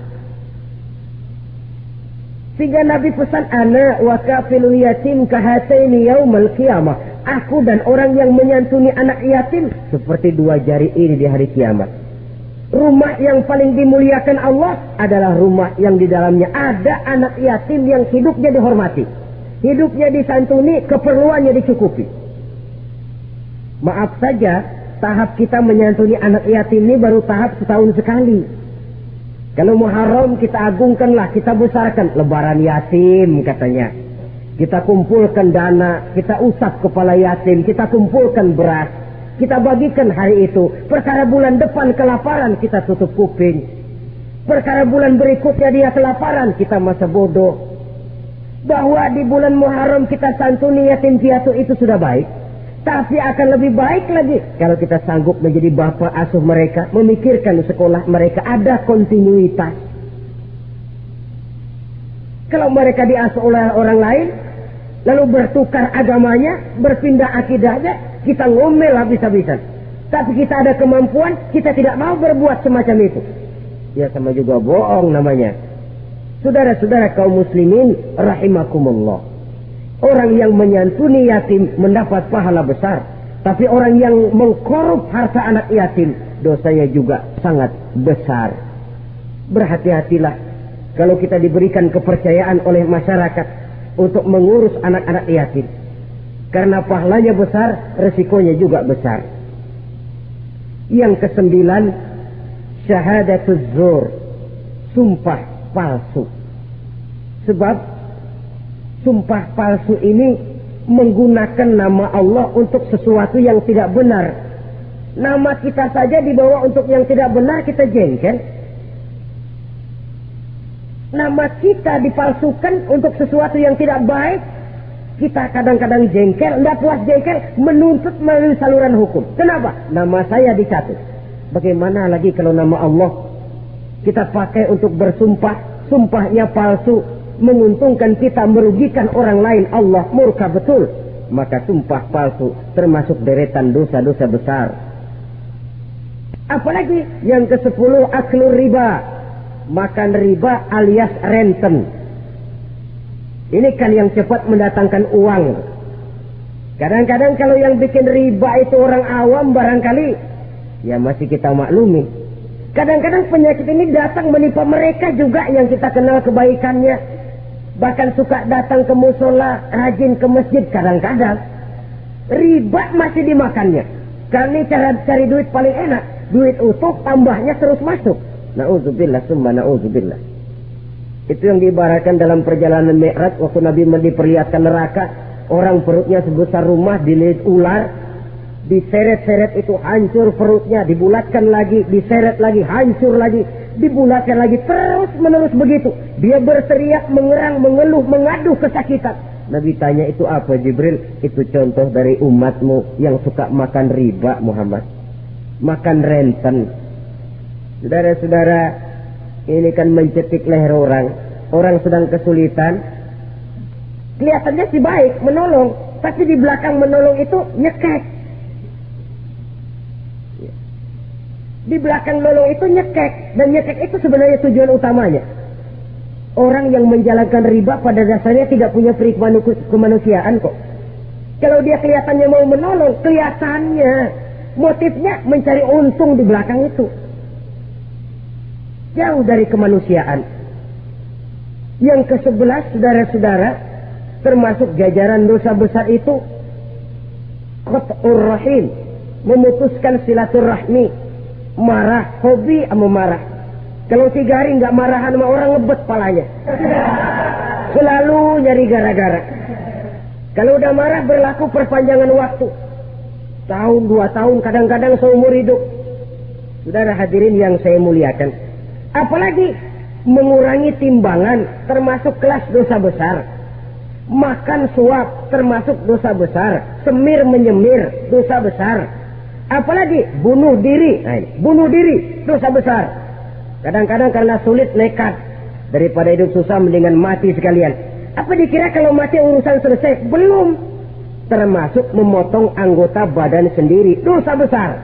Sehingga Nabi pesan, ana wa kafilul yatim kahataini yaumal qiyamah. Aku dan orang yang menyantuni anak yatim seperti dua jari ini di hari kiamat. Rumah yang paling dimuliakan Allah adalah rumah yang di dalamnya ada anak yatim yang hidupnya dihormati, hidupnya disantuni, keperluannya dicukupi. Maaf saja, tahap kita menyantuni anak yatim ini baru tahap setahun sekali. Kalau Muharram kita agungkanlah, kita besarkan. Lebaran yatim katanya, kita kumpulkan dana, kita usap kepala yatim, kita kumpulkan beras, kita bagikan hari itu. Perkara bulan depan kelaparan, kita tutup kuping. Perkara bulan berikutnya dia kelaparan, kita masa bodoh. Bahwa di bulan Muharram kita santuni yatim piatu itu sudah baik. Tapi akan lebih baik lagi kalau kita sanggup menjadi bapak asuh mereka, memikirkan sekolah mereka, ada kontinuitas. Kalau mereka diasuh oleh orang lain, lalu bertukar agamanya, berpindah akidahnya, kita ngomel habis-habisan. Tapi kita ada kemampuan, kita tidak mau berbuat semacam itu. Ya sama juga bohong namanya. Saudara-saudara kaum muslimin rahimakumullah, orang yang menyantuni yatim mendapat pahala besar. Tapi orang yang mengkorup harta anak yatim, dosanya juga sangat besar. Berhati-hatilah kalau kita diberikan kepercayaan oleh masyarakat untuk mengurus anak-anak yatim. Karena pahalanya besar, resikonya juga besar. Yang kesembilan, syahadatuz zur, sumpah palsu. Sebab sumpah palsu ini menggunakan nama Allah untuk sesuatu yang tidak benar. Nama kita saja dibawa untuk yang tidak benar, kita jengkel. Nama kita dipalsukan untuk sesuatu yang tidak baik, kita kadang-kadang jengkel, tidak puas jengkel, menuntut melalui saluran hukum. Kenapa? Nama saya dicatut. Bagaimana lagi kalau nama Allah kita pakai untuk bersumpah, sumpahnya palsu, menguntungkan kita, merugikan orang lain, Allah murka betul. Maka sumpah palsu termasuk deretan dosa-dosa besar. Apalagi yang ke-10, aklu riba, makan riba alias renten. Ini kan yang cepat mendatangkan uang. Kadang-kadang kalau yang bikin riba itu orang awam barangkali, ya masih kita maklumi. Kadang-kadang penyakit ini datang menimpa mereka juga yang kita kenal kebaikannya. Bahkan suka datang ke musola, rajin ke masjid kadang-kadang. Riba masih dimakannya. Karena ini cara cari duit paling enak. Duit utuh, tambahnya terus masuk. Na'udzubillah, summa na'udzubillah. Itu yang diibaratkan dalam perjalanan Mi'raj waktu Nabi diperlihatkan neraka. Orang perutnya sebesar rumah, dililit ular, diseret-seret itu hancur perutnya, dibulatkan lagi, diseret lagi, hancur lagi, dibulatkan lagi, terus menerus begitu. Dia berteriak, mengerang, mengeluh, mengaduh kesakitan. Nabi tanya, itu apa Jibril? Itu contoh dari umatmu yang suka makan riba Muhammad, makan renten. Saudara-saudara, ini kan mencetik leher orang. Orang sedang kesulitan, kelihatannya sih baik, menolong. Tapi di belakang menolong itu nyekek. Di belakang lolong itu nyekek, dan nyekek itu sebenarnya tujuan utamanya. Orang yang menjalankan riba pada dasarnya tidak punya kemanusiaan kok. Kalau dia kelihatannya mau menolong, kelihatannya motifnya mencari untung di belakang itu. Jauh dari kemanusiaan. Yang ke-11, saudara-saudara, termasuk jajaran dosa besar itu qat'ur rahim, memutuskan silaturahmi, marah, hobi sama marah. Kalau 3 hari nggak marahan sama orang, ngebet palanya. Selalu nyari gara-gara. Kalau udah marah berlaku perpanjangan waktu. Tahun, 2 tahun, kadang-kadang seumur hidup. Saudara hadirin yang saya muliakan. Apalagi mengurangi timbangan termasuk kelas dosa besar. Makan suap termasuk dosa besar. Semir menyemir dosa besar. Apalagi bunuh diri. Nah, bunuh diri dosa besar. Kadang-kadang karena sulit nekat. Daripada hidup susah mendingan mati sekalian. Apa dikira kalau mati urusan selesai? Belum. Termasuk memotong anggota badan sendiri. Dosa besar.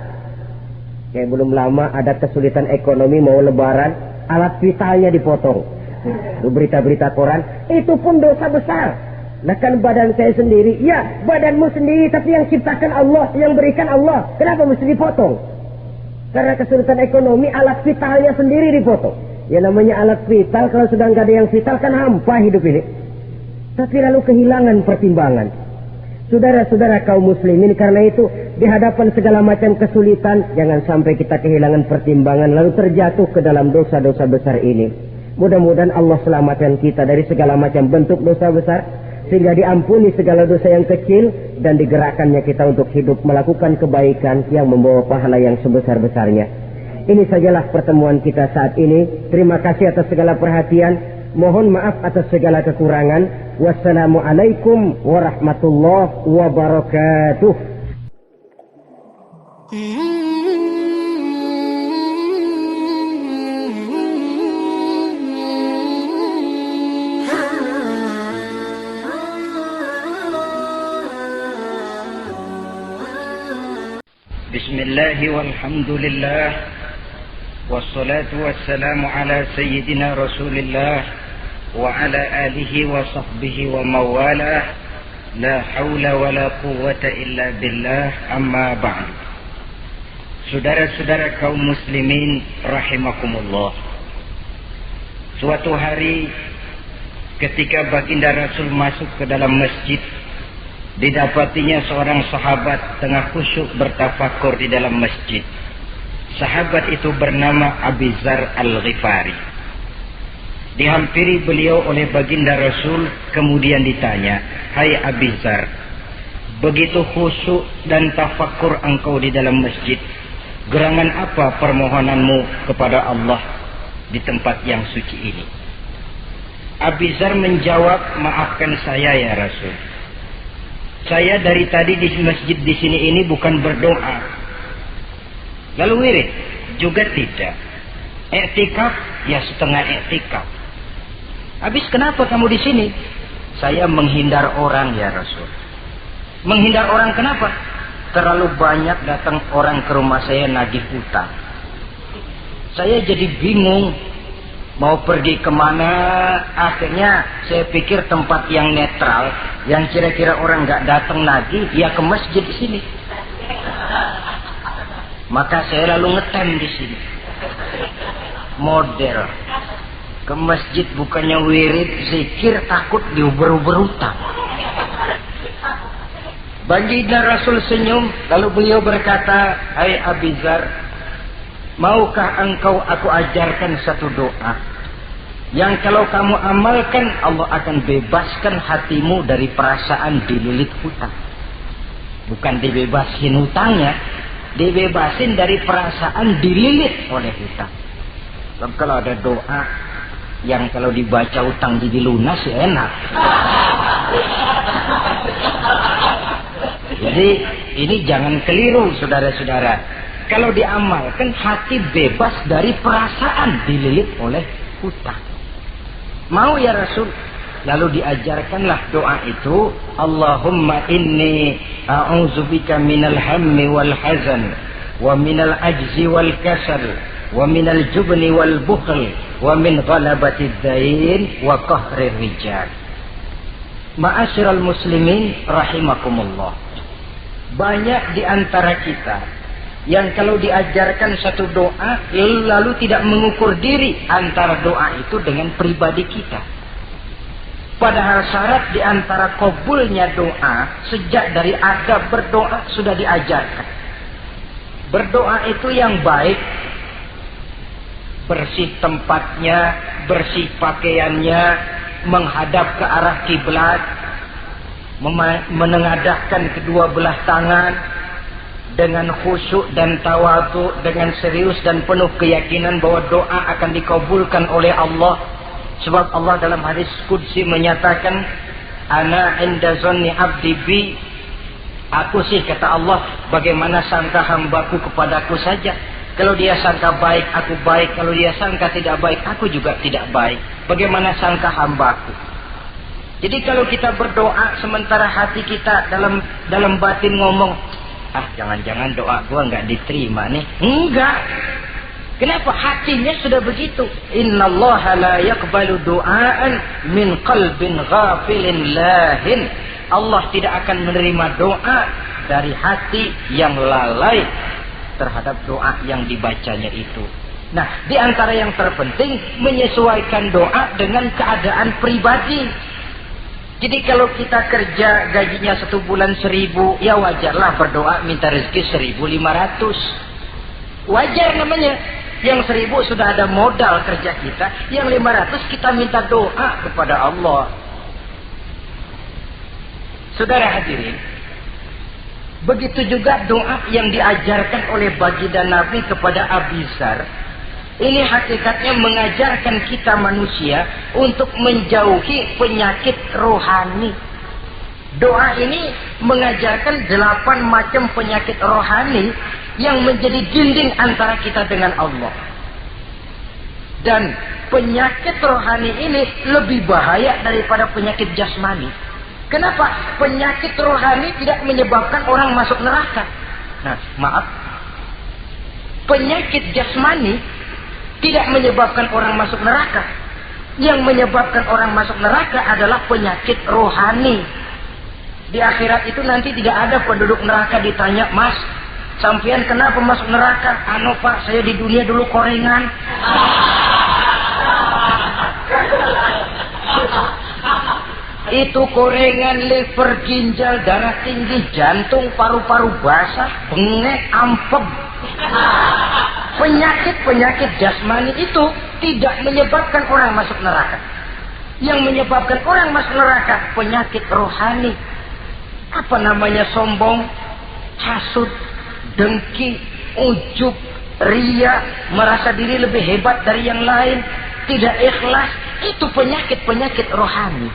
Kayak belum lama ada kesulitan ekonomi mau lebaran. Alat vitalnya dipotong. Itu berita-berita koran. Itu pun dosa besar. Nah kan badan saya sendiri. Ya badanmu sendiri. Tapi yang ciptakan Allah. Yang berikan Allah. Kenapa mesti dipotong? Karena kesulitan ekonomi. Alat vitalnya sendiri dipotong. Ya namanya alat vital. Kalau sudah nggak ada yang vital kan hampa hidup ini. Tapi lalu kehilangan pertimbangan. Saudara-saudara kaum muslimin, karena itu di hadapan segala macam kesulitan, jangan sampai kita kehilangan pertimbangan lalu terjatuh ke dalam dosa-dosa besar ini. Mudah-mudahan Allah selamatkan kita dari segala macam bentuk dosa besar, sehingga diampuni segala dosa yang kecil dan digerakkannya kita untuk hidup melakukan kebaikan yang membawa pahala yang sebesar-besarnya. Ini sajalah pertemuan kita saat ini. Terima kasih atas segala perhatian. Mohon maaf atas segala kekurangan. Wassalamualaikum warahmatullahi wabarakatuh. Bismillahi walhamdulillah. Wassalatu wassalamu ala sayyidina Rasulillah wa ala alihi wa sahbihi wa mawalah. La hawla wa la quwwata illa billah, amma ba'd. Saudara-saudara kaum muslimin rahimakumullah. Suatu hari ketika baginda Rasul masuk ke dalam masjid, didapatinya seorang sahabat tengah khusyuk bertafakur di dalam masjid. Sahabat itu bernama Abi Dzar Al-Ghifari. Dihampiri beliau oleh baginda Rasul, kemudian ditanya, "Hai Abi Dzar, begitu khusyuk dan tafakur engkau di dalam masjid, gerangan apa permohonanmu kepada Allah di tempat yang suci ini?" Abi Dzar menjawab, "Maafkan saya ya Rasul. Saya dari tadi di masjid di sini ini bukan berdoa. Lalu wirid juga tidak. Iktikaf ya setengah iktikaf. Habis kenapa kamu di sini?" "Saya menghindar orang ya Rasul." "Menghindar orang kenapa?" "Terlalu banyak datang orang ke rumah saya nagih utang. Saya jadi bingung mau pergi kemana. Akhirnya saya pikir tempat yang netral, yang kira-kira orang nggak datang lagi, ya ke masjid di sini. Maka saya lalu ngetem di sini. Model ke masjid bukannya wirid, zikir, takut diuber-uber utang." Baginda Rasul senyum, lalu beliau berkata, "Hai Abi Dzar, maukah engkau aku ajarkan satu doa yang kalau kamu amalkan Allah akan bebaskan hatimu dari perasaan dililit hutang." Bukan dibebasin hutangnya, dibebasin dari perasaan dililit oleh hutang. Sebab kalau ada doa yang kalau dibaca hutang jadi lunas ya enak. Jadi ini jangan keliru saudara-saudara. Kalau diamalkan hati bebas dari perasaan dililit oleh hutang. Mau ya Rasul? Lalu diajarkanlah doa itu, Allahumma inni a'udzubika minal hammi wal hazan wa minal ajzi wal kasal, wa minal jubni wal bukhl, wa min ghalabatid dain wa qahrir rijal. Ma'asyiral muslimin rahimakumullah. Banyak di antara kita yang kalau diajarkan satu doa lalu tidak mengukur diri antara doa itu dengan pribadi kita. Padahal syarat di antara kabulnya doa sejak dari adab berdoa sudah diajarkan. Berdoa itu yang baik, bersih tempatnya, bersih pakaiannya, menghadap ke arah kiblat, menengadahkan kedua belah tangan dengan khusyuk dan tawadhu, dengan serius dan penuh keyakinan bahwa doa akan dikabulkan oleh Allah. Sebab Allah dalam hadis qudsi menyatakan, ana inda zanni abdi bi, aku sih kata Allah bagaimana sangka hambaku kepadaku saja. Kalau dia sangka baik, aku baik. Kalau dia sangka tidak baik, aku juga tidak baik. Bagaimana sangka hambaku? Jadi kalau kita berdoa sementara hati kita dalam batin ngomong, jangan-jangan doa gua nggak diterima nih. Enggak. Kenapa? Hatinya sudah begitu. Innallaha la yaqbalu du'aan min qalbin ghafilin lahin. Allah tidak akan menerima doa dari hati yang lalai terhadap doa yang dibacanya itu. Nah, di antara yang terpenting menyesuaikan doa dengan keadaan pribadi. Jadi kalau kita kerja gajinya 1 bulan 1.000, ya wajarlah berdoa minta rezeki 1.500. Wajar namanya. Yang 1.000 sudah ada modal kerja kita, yang 500 kita minta doa kepada Allah. Saudara hadirin, begitu juga doa yang diajarkan oleh baginda Nabi kepada Abi Dzar. Ini hakikatnya mengajarkan kita manusia untuk menjauhi penyakit rohani. Doa ini mengajarkan 8 macam penyakit rohani yang menjadi dinding antara kita dengan Allah. Dan penyakit rohani ini lebih bahaya daripada penyakit jasmani. Kenapa? Penyakit rohani tidak menyebabkan orang masuk neraka. Nah, maaf. Penyakit jasmani tidak menyebabkan orang masuk neraka. Yang menyebabkan orang masuk neraka adalah penyakit rohani. Di akhirat itu nanti tidak ada penduduk neraka ditanya, Mas, sampean kenapa masuk neraka? Anu Pak, saya di dunia dulu korengan. Itu korengan, liver, ginjal, darah tinggi, jantung, paru-paru basah, bengek, ampem. Penyakit-penyakit jasmani itu tidak menyebabkan orang masuk neraka. Yang menyebabkan orang masuk neraka penyakit rohani. Apa namanya? Sombong, hasud, dengki, ujub, ria, merasa diri lebih hebat dari yang lain, tidak ikhlas. Itu penyakit-penyakit rohani.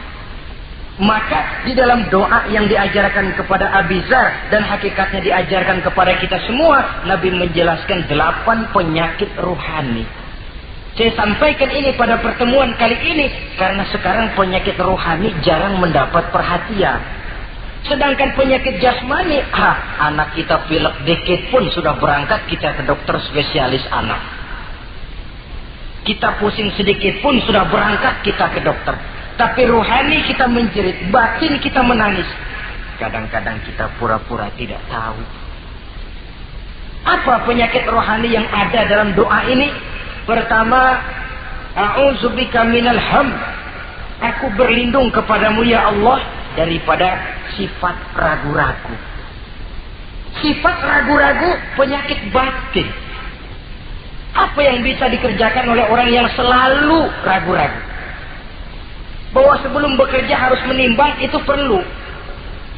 Maka di dalam doa yang diajarkan kepada Abi Dzar dan hakikatnya diajarkan kepada kita semua, Nabi menjelaskan 8 penyakit rohani. Saya sampaikan ini pada pertemuan kali ini karena sekarang penyakit rohani jarang mendapat perhatian. Sedangkan penyakit jasmani, anak kita pilek dikit pun sudah berangkat kita ke dokter spesialis anak. Kita pusing sedikit pun sudah berangkat kita ke dokter. Tapi rohani kita menjerit, batin kita menangis. Kadang-kadang kita pura-pura tidak tahu. Apa penyakit rohani yang ada dalam doa ini? Pertama, a'udzubika minal ham. Aku berlindung kepadamu ya Allah daripada sifat ragu-ragu. Sifat ragu-ragu penyakit batin. Apa yang bisa dikerjakan oleh orang yang selalu ragu-ragu? Bahwa sebelum bekerja harus menimbang, itu perlu.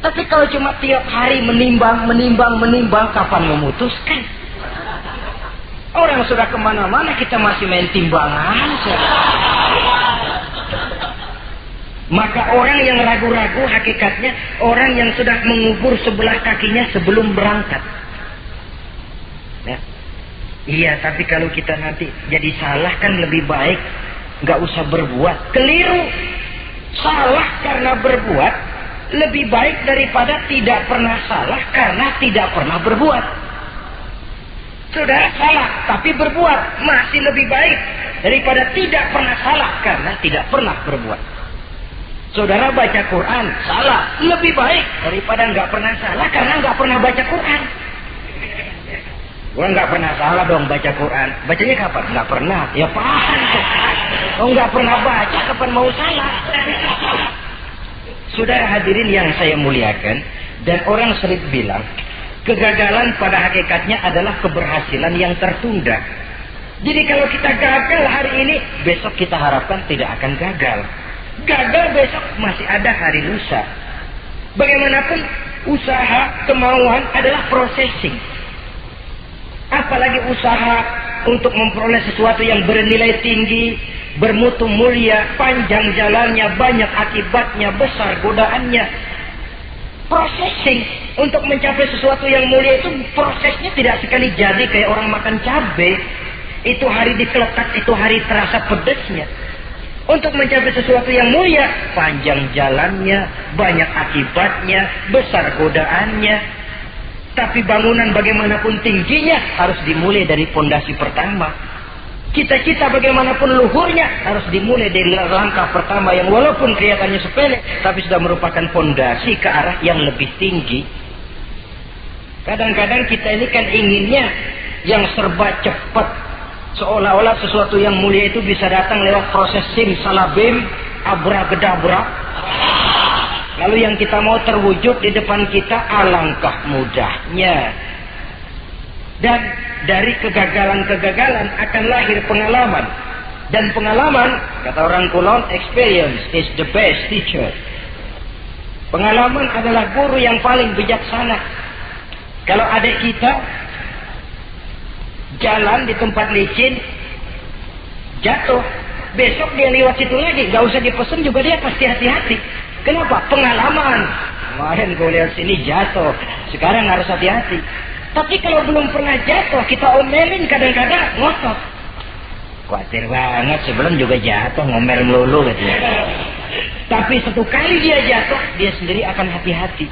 Tapi kalau cuma tiap hari menimbang, kapan memutuskan? Orang sudah kemana-mana, kita masih main timbangan. Maka orang yang ragu-ragu hakikatnya orang yang sudah mengubur sebelah kakinya sebelum berangkat. Ya. Iya, tapi kalau kita nanti jadi salah kan lebih baik nggak usah berbuat. Keliru. Salah karena berbuat lebih baik daripada tidak pernah salah karena tidak pernah berbuat. Saudara salah tapi berbuat masih lebih baik daripada tidak pernah salah karena tidak pernah berbuat. Saudara baca Quran salah lebih baik daripada nggak pernah salah karena nggak pernah baca Quran. Gua nggak pernah salah dong baca Quran. Bacanya kapan? Nggak pernah. Ya paham tuh. Oh nggak pernah baca kapan mau salah? Saudara hadirin yang saya muliakan, dan orang sering bilang kegagalan pada hakikatnya adalah keberhasilan yang tertunda. Jadi kalau kita gagal hari ini, besok kita harapkan tidak akan gagal. Gagal besok masih ada hari lusa. Bagaimanapun usaha, kemauan adalah processing. Apalagi usaha untuk memperoleh sesuatu yang bernilai tinggi, bermutu mulia, panjang jalannya, banyak akibatnya, besar godaannya. Processing untuk mencapai sesuatu yang mulia itu prosesnya tidak sekali jadi kayak orang makan cabai. Itu hari dikeletak, itu hari terasa pedesnya. Untuk mencapai sesuatu yang mulia, panjang jalannya, banyak akibatnya, besar godaannya. Tapi bangunan bagaimanapun tingginya harus dimulai dari pondasi pertama. Cita-cita bagaimanapun luhurnya harus dimulai dari langkah pertama yang walaupun kelihatannya sepele tapi sudah merupakan pondasi ke arah yang lebih tinggi. Kadang-kadang kita ini kan inginnya yang serba cepat, seolah-olah sesuatu yang mulia itu bisa datang lewat proses simsalabim, abracadabra. Lalu yang kita mau terwujud di depan kita, alangkah mudahnya. Dan dari kegagalan-kegagalan akan lahir pengalaman. Dan pengalaman, kata orang Kulon, experience is the best teacher. Pengalaman adalah guru yang paling bijaksana. Kalau adik kita jalan di tempat licin, jatuh, besok dia lewat situ lagi, gak usah dipesan juga dia pasti hati-hati. Kenapa? Pengalaman. Kemarin gue lihat sini jatuh, sekarang harus hati-hati. Tapi kalau belum pernah jatuh, kita omelin kadang-kadang ngotot. Khawatir banget, sebelum juga jatuh, ngomel melulu gitu. Tapi satu kali dia jatuh, dia sendiri akan hati-hati.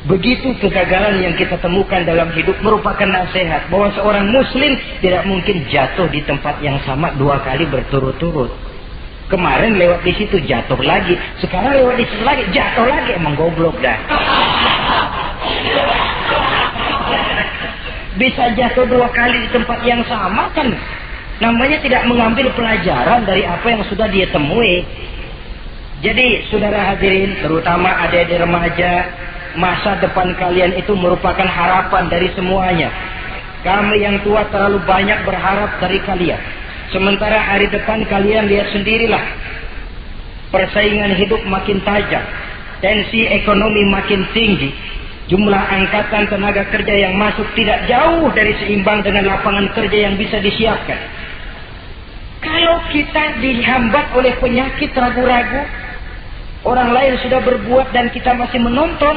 Begitu kegagalan yang kita temukan dalam hidup merupakan nasihat bahwa seorang muslim tidak mungkin jatuh di tempat yang sama 2 kali berturut-turut. Kemarin lewat di situ jatuh lagi, sekarang lewat di situ lagi jatuh lagi, emang goblok dah. Bisa jatuh 2 kali di tempat yang sama kan namanya tidak mengambil pelajaran dari apa yang sudah dia temui. Jadi saudara hadirin, terutama adik-adik remaja, masa depan kalian itu merupakan harapan dari semuanya. Kami yang tua terlalu banyak berharap dari kalian. Sementara hari depan kalian lihat sendirilah, persaingan hidup makin tajam, tensi ekonomi makin tinggi, jumlah angkatan tenaga kerja yang masuk tidak jauh dari seimbang dengan lapangan kerja yang bisa disiapkan. Kalau kita dihambat oleh penyakit ragu-ragu, orang lain sudah berbuat dan kita masih menonton,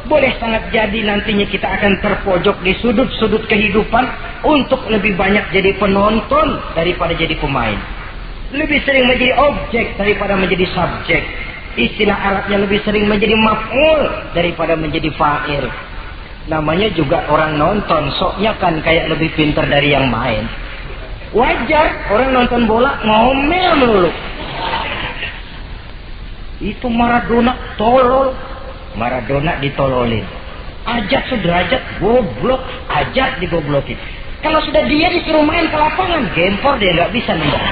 boleh sangat jadi nantinya kita akan terpojok di sudut-sudut kehidupan untuk lebih banyak jadi penonton daripada jadi pemain. Lebih sering menjadi objek daripada menjadi subjek. Istilah Arabnya lebih sering menjadi maf'ul daripada menjadi fa'il. Namanya juga orang nonton, soknya kan kayak lebih pintar dari yang main. Wajar orang nonton bola ngomel melulu. Itu Maradona tolol. Maradona ditololin. Ajat sederajat goblok, ajat digoblokin. Kalau sudah dia disuruh main ke lapangan, gempor dia nggak bisa nembak.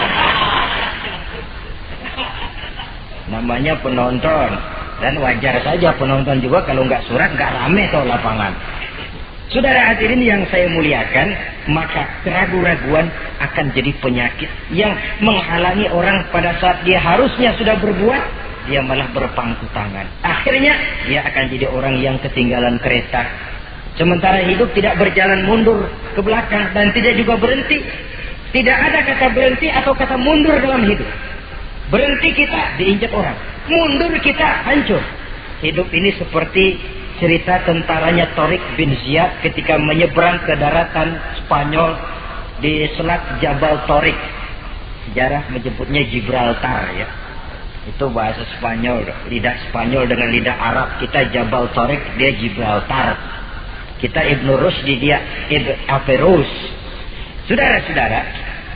Namanya penonton, dan wajar saja penonton juga kalau nggak surat nggak rame tuh lapangan. Saudara hadirin yang saya muliakan, maka keraguan-raguan akan jadi penyakit yang menghalangi orang pada saat dia harusnya sudah berbuat, dia malah berpangku tangan. Akhirnya dia akan jadi orang yang ketinggalan kereta. Sementara hidup tidak berjalan mundur ke belakang dan tidak juga berhenti. Tidak ada kata berhenti atau kata mundur dalam hidup. Berhenti kita diinjak orang, mundur kita hancur. Hidup ini seperti cerita tentaranya Tariq bin Ziyad ketika menyeberang ke daratan Spanyol di Selat Jabal Tariq. Sejarah menyebutnya Gibraltar ya. Itu bahasa Spanyol, lidah Spanyol dengan lidah Arab. Kita Jabal Tariq, dia Gibraltar. Kita Ibnu Rusdi, dia Averroes. Saudara-saudara,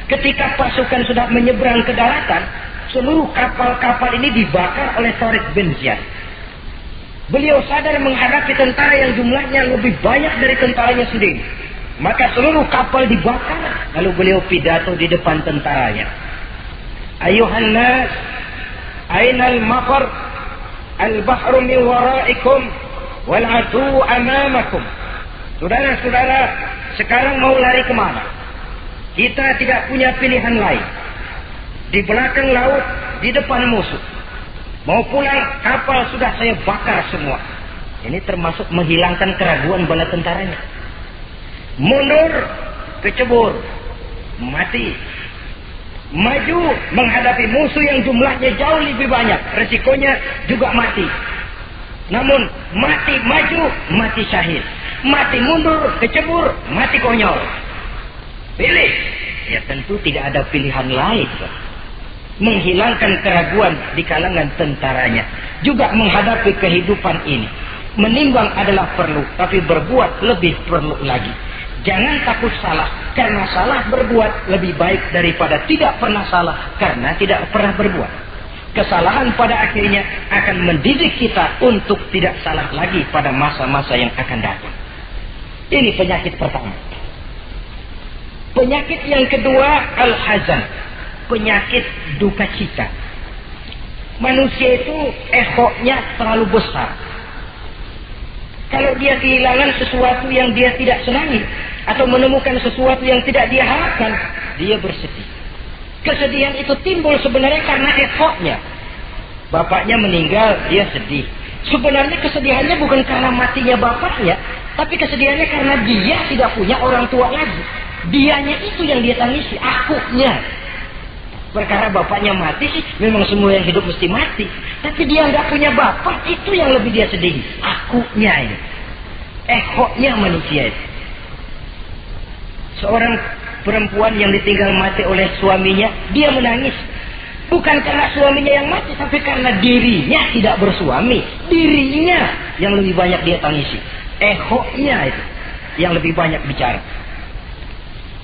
ketika pasukan sudah menyeberang ke daratan, seluruh kapal-kapal ini dibakar oleh Tariq bin Ziyad. Beliau sadar menghadapi tentara yang jumlahnya lebih banyak dari tentaranya sendiri. Maka seluruh kapal dibakar. Lalu beliau pidato di depan tentaranya. Ayuhan nas, ainal mafar, al-bahru min waraikum, wal adu amamakum. Saudara-saudara, sekarang mau lari kemana? Kita tidak punya pilihan lain. Di belakang laut, di depan musuh. Mau pulang, kapal sudah saya bakar semua. Ini termasuk menghilangkan keraguan bala tentaranya. Mundur, kecebur, mati. Maju menghadapi musuh yang jumlahnya jauh lebih banyak, resikonya juga mati. Namun mati maju, mati syahid. Mati mundur, kecebur, mati konyol. Pilih. Ya tentu tidak ada pilihan lain. Menghilangkan keraguan di kalangan tentaranya. Juga menghadapi kehidupan ini. Menimbang adalah perlu, tapi berbuat lebih perlu lagi. Jangan takut salah, karena salah berbuat lebih baik daripada tidak pernah salah, karena tidak pernah berbuat. Kesalahan pada akhirnya akan mendidik kita untuk tidak salah lagi pada masa-masa yang akan datang. Ini penyakit pertama. Penyakit yang kedua, al-hazan. Penyakit duka cita. Manusia itu ehoknya terlalu besar. Kalau dia kehilangan sesuatu yang dia tidak senangi, atau menemukan sesuatu yang tidak dia harapkan, dia bersedih. Kesedihan itu timbul sebenarnya karena effortnya. Bapaknya meninggal, dia sedih. Sebenarnya kesedihannya bukan karena matinya bapaknya, tapi kesedihannya karena dia tidak punya orang tua lagi. Dianya itu yang dia tangisi, akunya. Perkara bapaknya mati sih, memang semua yang hidup mesti mati. Tapi dia nggak punya bapak, itu yang lebih dia sedih. Akunya ini. Ehoknya manusia itu. Seorang perempuan yang ditinggal mati oleh suaminya, dia menangis. Bukan karena suaminya yang mati, tapi karena dirinya tidak bersuami. Dirinya yang lebih banyak dia tangisi. Ehoknya itu yang lebih banyak bicara.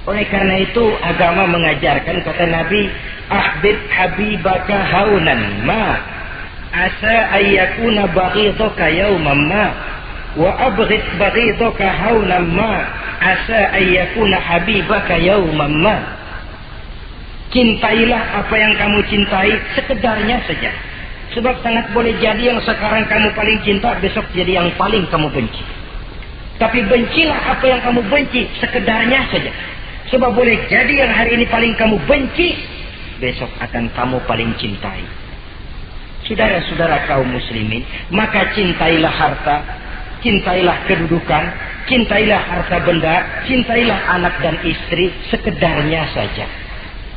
Oleh karena itu agama mengajarkan, kata Nabi, ahbib habibaka haunan ma asa ayyakuna baghidaka yawman ma wa abghid baghidaka haunan ma asa ayyakuna habibaka yawman ma. Cintailah apa yang kamu cintai sekedarnya saja, sebab sangat boleh jadi yang sekarang kamu paling cinta besok jadi yang paling kamu benci. Tapi bencilah apa yang kamu benci sekedarnya saja, sebab boleh jadi yang hari ini paling kamu benci besok akan kamu paling cintai. Saudara-saudara kaum muslimin, maka cintailah harta, cintailah kedudukan, cintailah harta benda, cintailah anak dan istri sekedarnya saja,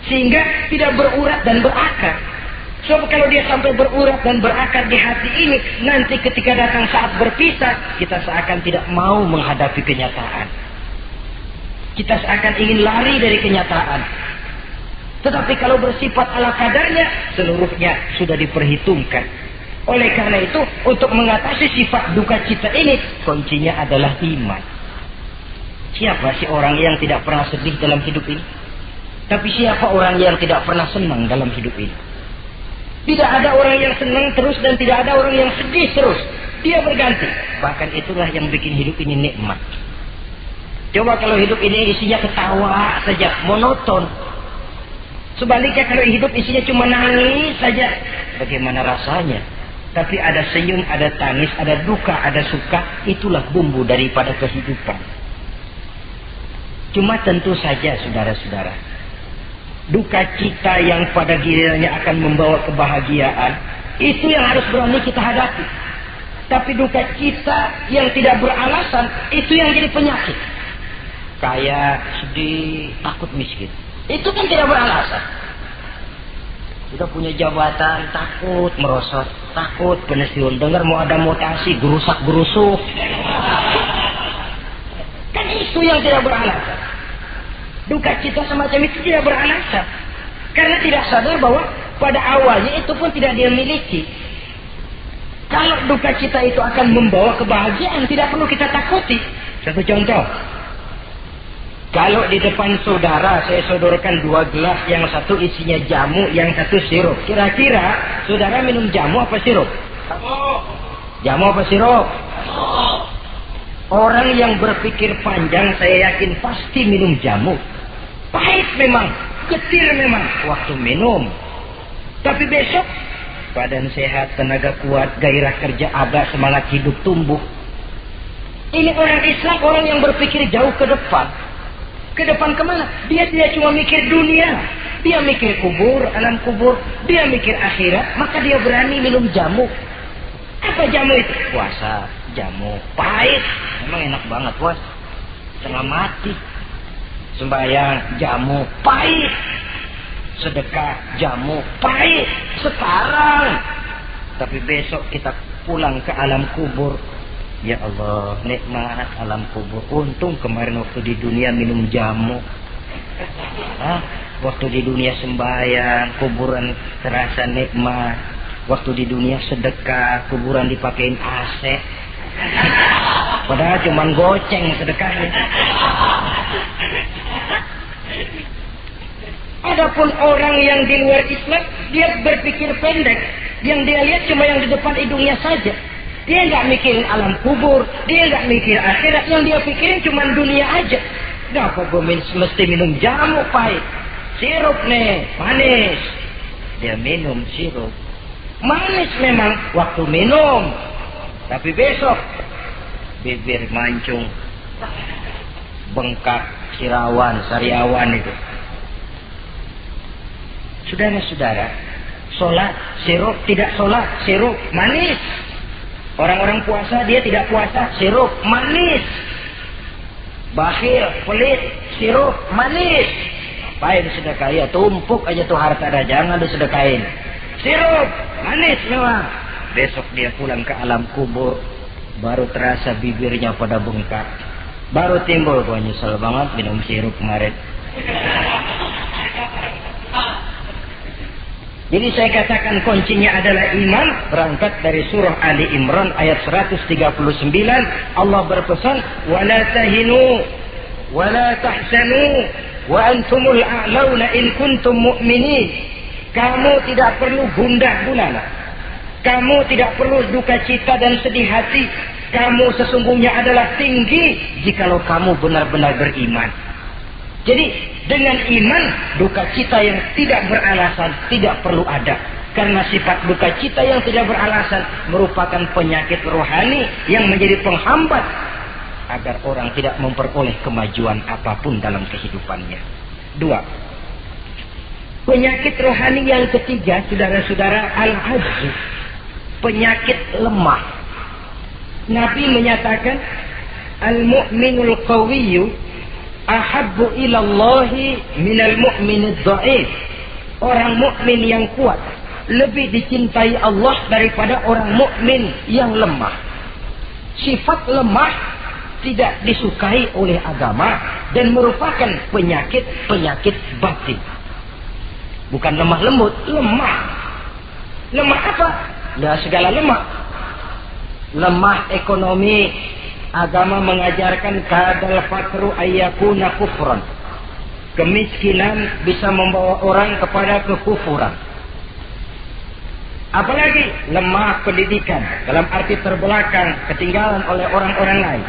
sehingga tidak berurat dan berakar. Sebab kalau dia sampai berurat dan berakar di hati ini, nanti ketika datang saat berpisah, kita seakan tidak mau menghadapi kenyataan. Kita seakan ingin lari dari kenyataan. Tetapi kalau bersifat ala kadarnya, seluruhnya sudah diperhitungkan. Oleh karena itu, untuk mengatasi sifat duka cita ini, kuncinya adalah iman. Siapa sih orang yang tidak pernah sedih dalam hidup ini? Tapi siapa orang yang tidak pernah senang dalam hidup ini? Tidak ada orang yang senang terus dan tidak ada orang yang sedih terus. Dia berganti. Bahkan itulah yang bikin hidup ini nikmat. Coba kalau hidup ini isinya ketawa saja, monoton. Sebaliknya kalau hidup isinya cuma nangis saja, bagaimana rasanya? Tapi ada senyum, ada tangis, ada duka, ada suka. Itulah bumbu daripada kehidupan. Cuma tentu saja saudara-saudara, duka cita yang pada gilirannya akan membawa kebahagiaan, itu yang harus berani kita hadapi. Tapi duka cita yang tidak beralasan, itu yang jadi penyakit. Kaya, sedih, takut miskin, itu kan tidak beralasan. Kita punya jabatan, takut merosot, takut pensiun, dengar mau ada mutasi, gerusak-gerusuk. Kan itu yang tidak beralasan. Duka cita semacam itu tidak beralasan, karena tidak sadar bahwa pada awalnya itu pun tidak dia miliki. Kalau duka cita itu akan membawa kebahagiaan, tidak perlu kita takuti. Satu contoh. Kalau di depan saudara saya sodorkan 2 gelas, yang satu isinya jamu, yang satu sirup. Kira-kira saudara minum jamu apa sirup? Jamu apa sirup? Orang yang berpikir panjang saya yakin pasti minum jamu. Pahit memang, getir memang waktu minum. Tapi besok badan sehat, tenaga kuat, gairah kerja ada, semangat hidup tumbuh. Ini orang Islam, orang yang berpikir jauh ke depan. Ke depan kemana? Dia tidak cuma mikir dunia. Dia mikir kubur, alam kubur. Dia mikir akhirat, maka dia berani minum jamu. Apa jamu itu? Puasa, jamu. Pahit. Memang enak banget, bos. Setengah mati. Sembahyang, jamu. Pahit. Sedekah, jamu. Pahit. Sekarang. Tapi besok kita pulang ke alam kubur. Ya Allah, nikmat alam kubur. Untung kemarin waktu di dunia minum jamu. Waktu di dunia sembahyang, kuburan terasa nikmat. Waktu di dunia sedekah, kuburan dipakein AC. Padahal cuma goceng sedekahnya. Adapun orang yang di luar Islam, dia berpikir pendek. Yang dia lihat cuma yang di depan hidungnya saja. Dia nggak mikirin alam kubur, dia nggak mikir akhirat. Yang dia pikirin cuma dunia aja. Kenapa gue mesti minum jamu pahit? Sirup nih, manis. Dia minum sirup. Manis memang waktu minum. Tapi besok bibir mancung, bengkak, sariawan itu. Saudara-saudara, sholat, sirup, tidak sholat, sirup, manis. Orang-orang puasa, dia tidak puasa, sirup, manis. Bakhil, pelit, sirup, manis. Apain sedekah? Ya tumpuk aja tuh harta dah, jangan disedekahin. Sirup, manis memang. Besok dia pulang ke alam kubur, baru terasa bibirnya pada bengkak. Baru timbul, gua nyesel banget minum sirup kemarin. Jadi saya katakan kuncinya adalah iman. Berangkat dari surah Ali Imran ayat 139. Allah berpesan, wala tahinu wala tahzanu wa antumul a'launa in kuntum mu'minin. Kamu tidak perlu gundah gulana. Kamu tidak perlu duka cita dan sedih hati. Kamu sesungguhnya adalah tinggi jikalau kamu benar-benar beriman. Jadi dengan iman, duka cita yang tidak beralasan tidak perlu ada. Karena sifat duka cita yang tidak beralasan merupakan penyakit rohani yang menjadi penghambat agar orang tidak memperoleh kemajuan apapun dalam kehidupannya. 2. Penyakit rohani yang ketiga, saudara-saudara, al-ajzu. Penyakit lemah. Nabi menyatakan, al-mu'minul qawiyyu ahabbu ilallahi minal mu'minid dha'if. Orang mukmin yang kuat lebih dicintai Allah daripada orang mukmin yang lemah. Sifat lemah tidak disukai oleh agama dan merupakan penyakit batin. Bukan lemah lembut, lemah. Lemah apa? Ya segala lemah. Lemah ekonomi. Agama mengajarkan kadal fakru ayyakuna kufran. Kemiskinan bisa membawa orang kepada kekufuran. Apalagi lemah pendidikan, dalam arti terbelakang, ketinggalan oleh orang-orang lain.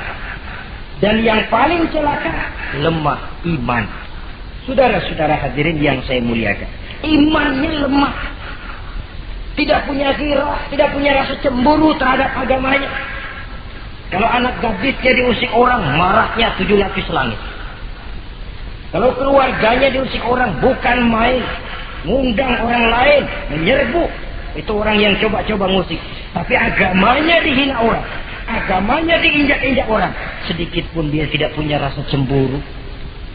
Dan yang paling celaka, lemah iman. Saudara-saudara hadirin yang saya muliakan, imannya lemah. Tidak punya ghirah, tidak punya rasa cemburu terhadap agamanya. Kalau anak gadisnya diusik orang, marahnya 7 lapis langit. Kalau keluarganya diusik orang, bukan main. Ngundang orang lain, menyerbu. Itu orang yang coba-coba ngusik. Tapi agamanya dihina orang. Agamanya diinjak-injak orang. Sedikit pun dia tidak punya rasa cemburu.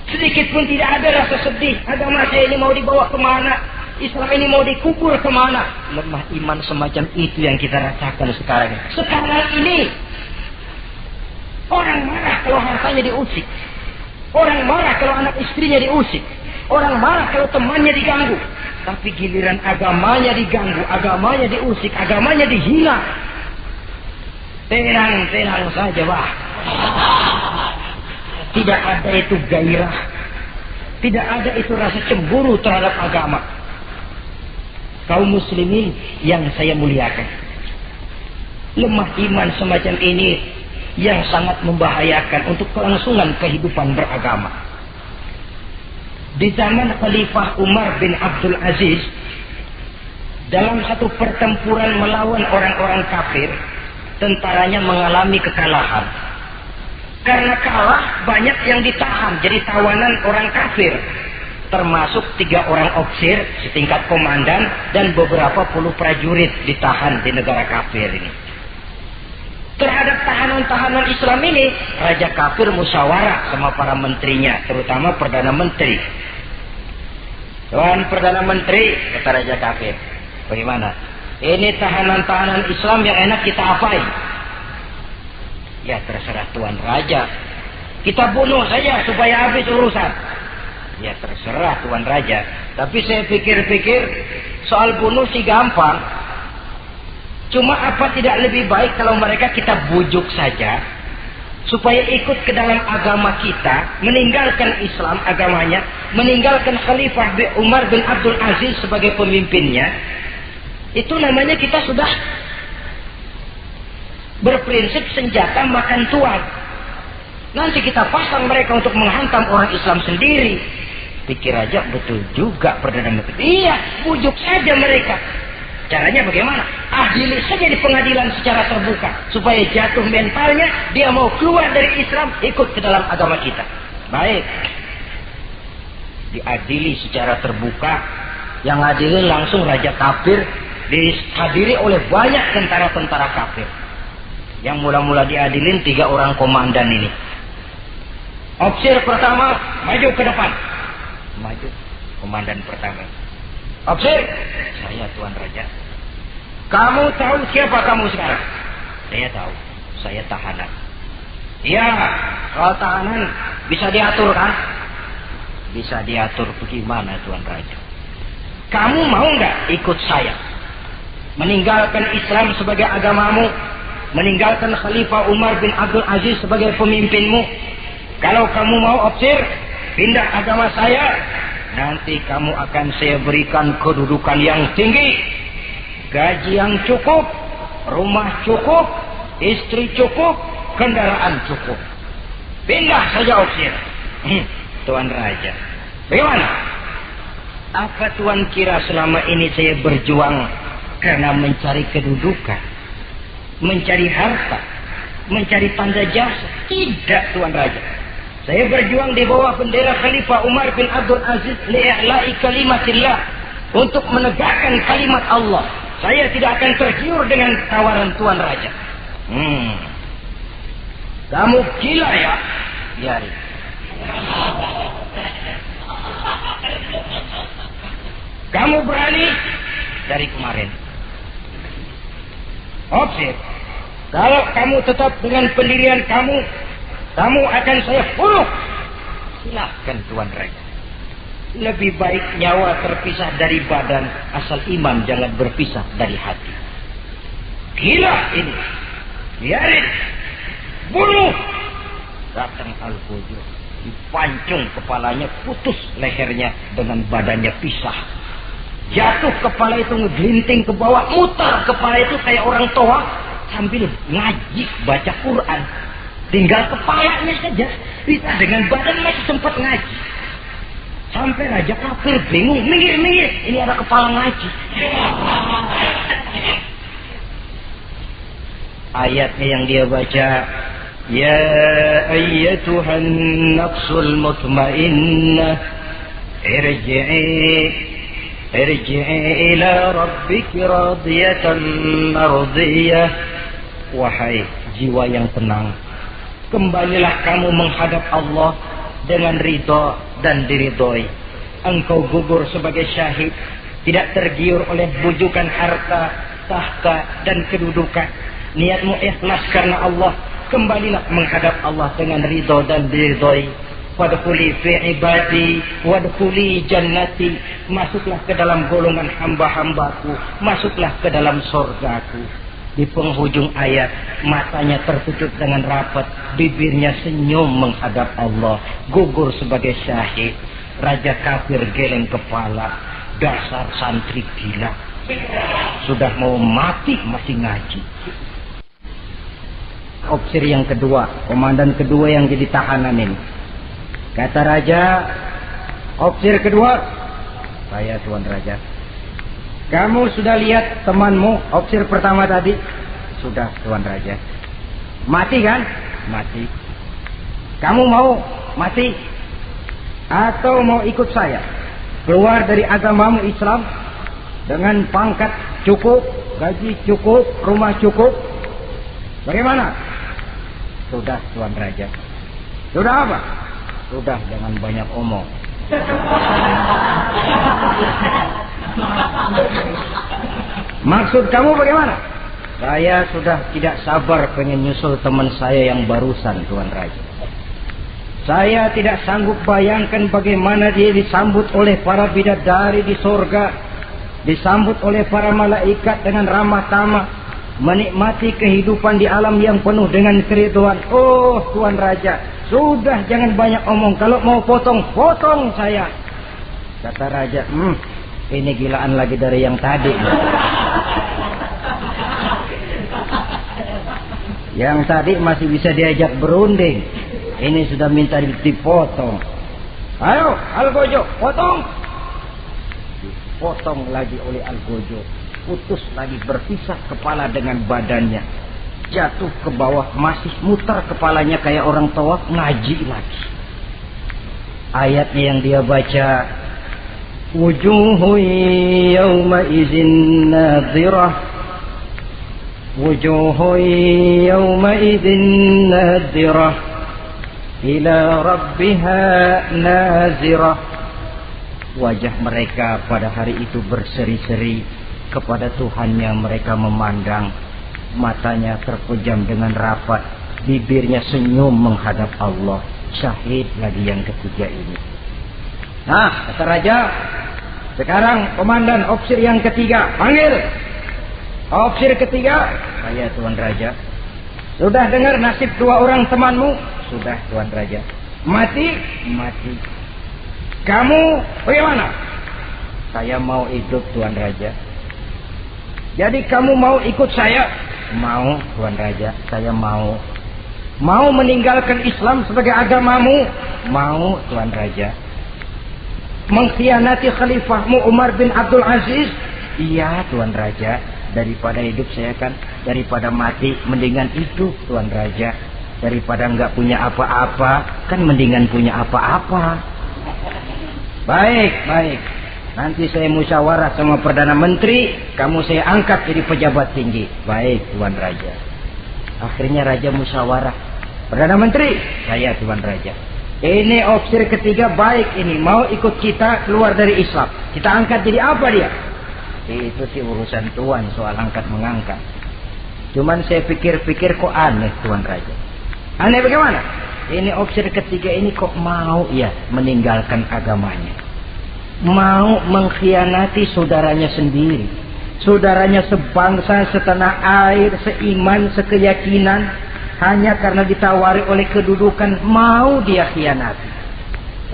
Sedikit pun tidak ada rasa sedih. Agama saya ini mau dibawa kemana? Islam ini mau dikubur kemana? Lemah iman semacam itu yang kita rasakan sekarang. Sekarang ini orang marah kalau hartanya diusik. Orang marah kalau anak istrinya diusik. Orang marah kalau temannya diganggu. Tapi giliran agamanya diganggu, agamanya diusik, agamanya dihina. Tenang saja, bah. Tidak ada itu gairah, tidak ada itu rasa cemburu terhadap agama. Kaum muslimin yang saya muliakan, lemah iman semacam ini yang sangat membahayakan untuk kelangsungan kehidupan beragama. Di zaman Khalifah Umar bin Abdul Aziz, dalam satu pertempuran melawan orang-orang kafir, tentaranya mengalami kekalahan. Karena kalah, banyak yang ditahan jadi tawanan orang kafir, termasuk 3 orang ofisir setingkat komandan dan beberapa puluh prajurit ditahan di negara kafir ini. Terhadap tahanan-tahanan Islam ini, Raja kafir musyawarah sama para menterinya, terutama Perdana Menteri. Tuan Perdana Menteri, kata Raja kafir, bagaimana? Ini tahanan-tahanan Islam yang enak kita apain? Ya terserah Tuan Raja, kita bunuh saja supaya habis urusan. Ya terserah Tuan Raja, tapi saya pikir-pikir soal bunuh sih gampang. Cuma apa tidak lebih baik kalau mereka kita bujuk saja supaya ikut ke dalam agama kita, meninggalkan Islam agamanya, meninggalkan Khalifah Umar bin Abdul Aziz sebagai pemimpinnya. Itu namanya kita sudah berprinsip senjata makan tuan. Nanti kita pasang mereka untuk menghantam orang Islam sendiri. Pikir aja, betul juga Perdana Menteri. Iya, bujuk saja mereka. Caranya bagaimana? Adili saja di pengadilan secara terbuka, supaya jatuh mentalnya, dia mau keluar dari Islam, ikut ke dalam agama kita. Baik, diadili secara terbuka. Yang adilin langsung Raja kafir, dihadiri oleh banyak tentara-tentara kafir. Yang mula-mula diadilin 3 orang komandan ini. Ofisir pertama maju ke depan. Maju, komandan pertama. Ofisir, saya Tuan Raja. Kamu tahu siapa kamu sekarang? Saya tahu, saya tahanan. Iya, kalau tahanan bisa diatur kan? Bisa diatur bagaimana Tuan Raja? Kamu mau nggak ikut saya? Meninggalkan Islam sebagai agamamu, meninggalkan Khalifah Umar bin Abdul Aziz sebagai pemimpinmu. Kalau kamu mau ofisir, pindah agama saya, nanti kamu akan saya berikan kedudukan yang tinggi, gaji yang cukup, rumah cukup, istri cukup, kendaraan cukup. Pindah saja ofisir. Tuan Raja, bagaimana? Apa Tuan kira selama ini saya berjuang karena mencari kedudukan, mencari harta, mencari tanda jasa? Tidak Tuan Raja. Saya berjuang di bawah bendera Khalifah Umar bin Abdul Aziz li'i'la'i kalimatillah, untuk menegakkan kalimat Allah. Saya tidak akan tergiur dengan tawaran Tuan Raja. Kamu gila ya? Biari. Kamu berani dari kemarin. Ofisir, kalau kamu tetap dengan pendirian kamu, kamu akan saya bunuh. Silahkan Tuan Raja. Lebih baik nyawa terpisah dari badan, asal iman jangan berpisah dari hati. Gila ini. Biarin. Bunuh. Datang Al-Fujur, dipancung kepalanya, putus lehernya dengan badannya pisah. Jatuh kepala itu ngegelinting ke bawah, mutar kepala itu kayak orang tua sambil ngaji baca Quran. Tinggal kepalanya saja, bisa dengan badan masih sempat ngaji. Sampai Raja kafir bingung, minggir-minggir, ini ada kepala ngaji. Ayatnya yang dia baca, ya ayyatuhan nafsul mutmainnah, irji'i ila rabbiki radiyatan mardiyah. Wahai jiwa yang tenang, kembalilah kamu menghadap Allah dengan ridha dan diridhoi. Engkau gugur sebagai syahid, tidak tergiur oleh bujukan harta, tahta dan kedudukan. Niatmu ikhlas karena Allah, kembalilah menghadap Allah dengan ridha dan diridhoi. Wadkhuli fi ibadi wadkhuli jannati, masuklah ke dalam golongan hamba-hambaku, masuklah ke dalam surgaku. Di penghujung ayat, matanya tertutup dengan rapat, bibirnya senyum menghadap Allah, gugur sebagai syahid. Raja kafir geleng kepala, dasar santri gila. Sudah mau mati masih ngaji. Opsir yang kedua, komandan kedua yang jadi tahanan ini. Kata raja, opsir kedua, saya Tuan Raja. Kamu sudah lihat temanmu opsir pertama tadi? Sudah Tuan Raja. Mati kan? Mati. Kamu mau mati? Atau mau ikut saya? Keluar dari agamamu Islam dengan pangkat cukup, gaji cukup, rumah cukup. Bagaimana? Sudah Tuan Raja. Sudah apa? Sudah, jangan banyak omong. Maksud kamu bagaimana? Saya sudah tidak sabar pengen nyusul teman saya yang barusan Tuan Raja. Saya tidak sanggup bayangkan bagaimana dia disambut oleh para bidadari di sorga, disambut oleh para malaikat dengan ramah tamah, menikmati kehidupan di alam yang penuh dengan keriduan. Oh Tuan Raja, sudah jangan banyak omong. Kalau mau potong, potong saya. Kata Raja, ini gilaan lagi dari yang tadi. Yang tadi masih bisa diajak berunding, ini sudah minta dipotong. Ayo Algojo, potong. Dipotong lagi oleh Algojo. Putus lagi, berpisah kepala dengan badannya. Jatuh ke bawah, masih muter kepalanya kayak orang tawaf, ngaji lagi. Ayatnya yang dia baca, wujuhu yawma izin nadhirah, wujuhu yawma izin nadhirah, ila rabbiha nazirah. Wajah mereka pada hari itu berseri-seri, kepada Tuhannya mereka memandang, matanya terpejam dengan rapat, bibirnya senyum menghadap Allah. Syahid lagi yang ketiga ini. Nah, kata Raja, sekarang komandan opsir yang ketiga, panggil. Opsir ketiga, saya Tuan Raja. Sudah dengar nasib dua orang temanmu? Sudah Tuan Raja. Mati? Mati. Kamu bagaimana? Saya mau hidup Tuan Raja. Jadi kamu mau ikut saya? Mau Tuan Raja, saya mau. Mau meninggalkan Islam sebagai agamamu? Mau Tuan Raja. Mengkhianati khalifahmu Umar bin Abdul Aziz? Iya Tuan Raja. Daripada hidup saya kan, daripada mati mendingan hidup Tuan Raja. Daripada nggak punya apa-apa, kan mendingan punya apa-apa. Baik, baik. Nanti saya musyawarah sama Perdana Menteri, kamu saya angkat jadi pejabat tinggi. Baik Tuan Raja. Akhirnya Raja musyawarah. Perdana Menteri, saya Tuan Raja. Ini opsir ketiga baik ini, mau ikut kita keluar dari Islam. Kita angkat jadi apa dia? Itu sih urusan Tuan soal angkat mengangkat. Cuman saya pikir-pikir kok aneh Tuan Raja. Aneh bagaimana? Ini opsir ketiga ini kok mau ya meninggalkan agamanya. Mau mengkhianati saudaranya sendiri, saudaranya sebangsa, setanah air, seiman, sekeyakinan, hanya karena ditawari oleh kedudukan mau dia khianati.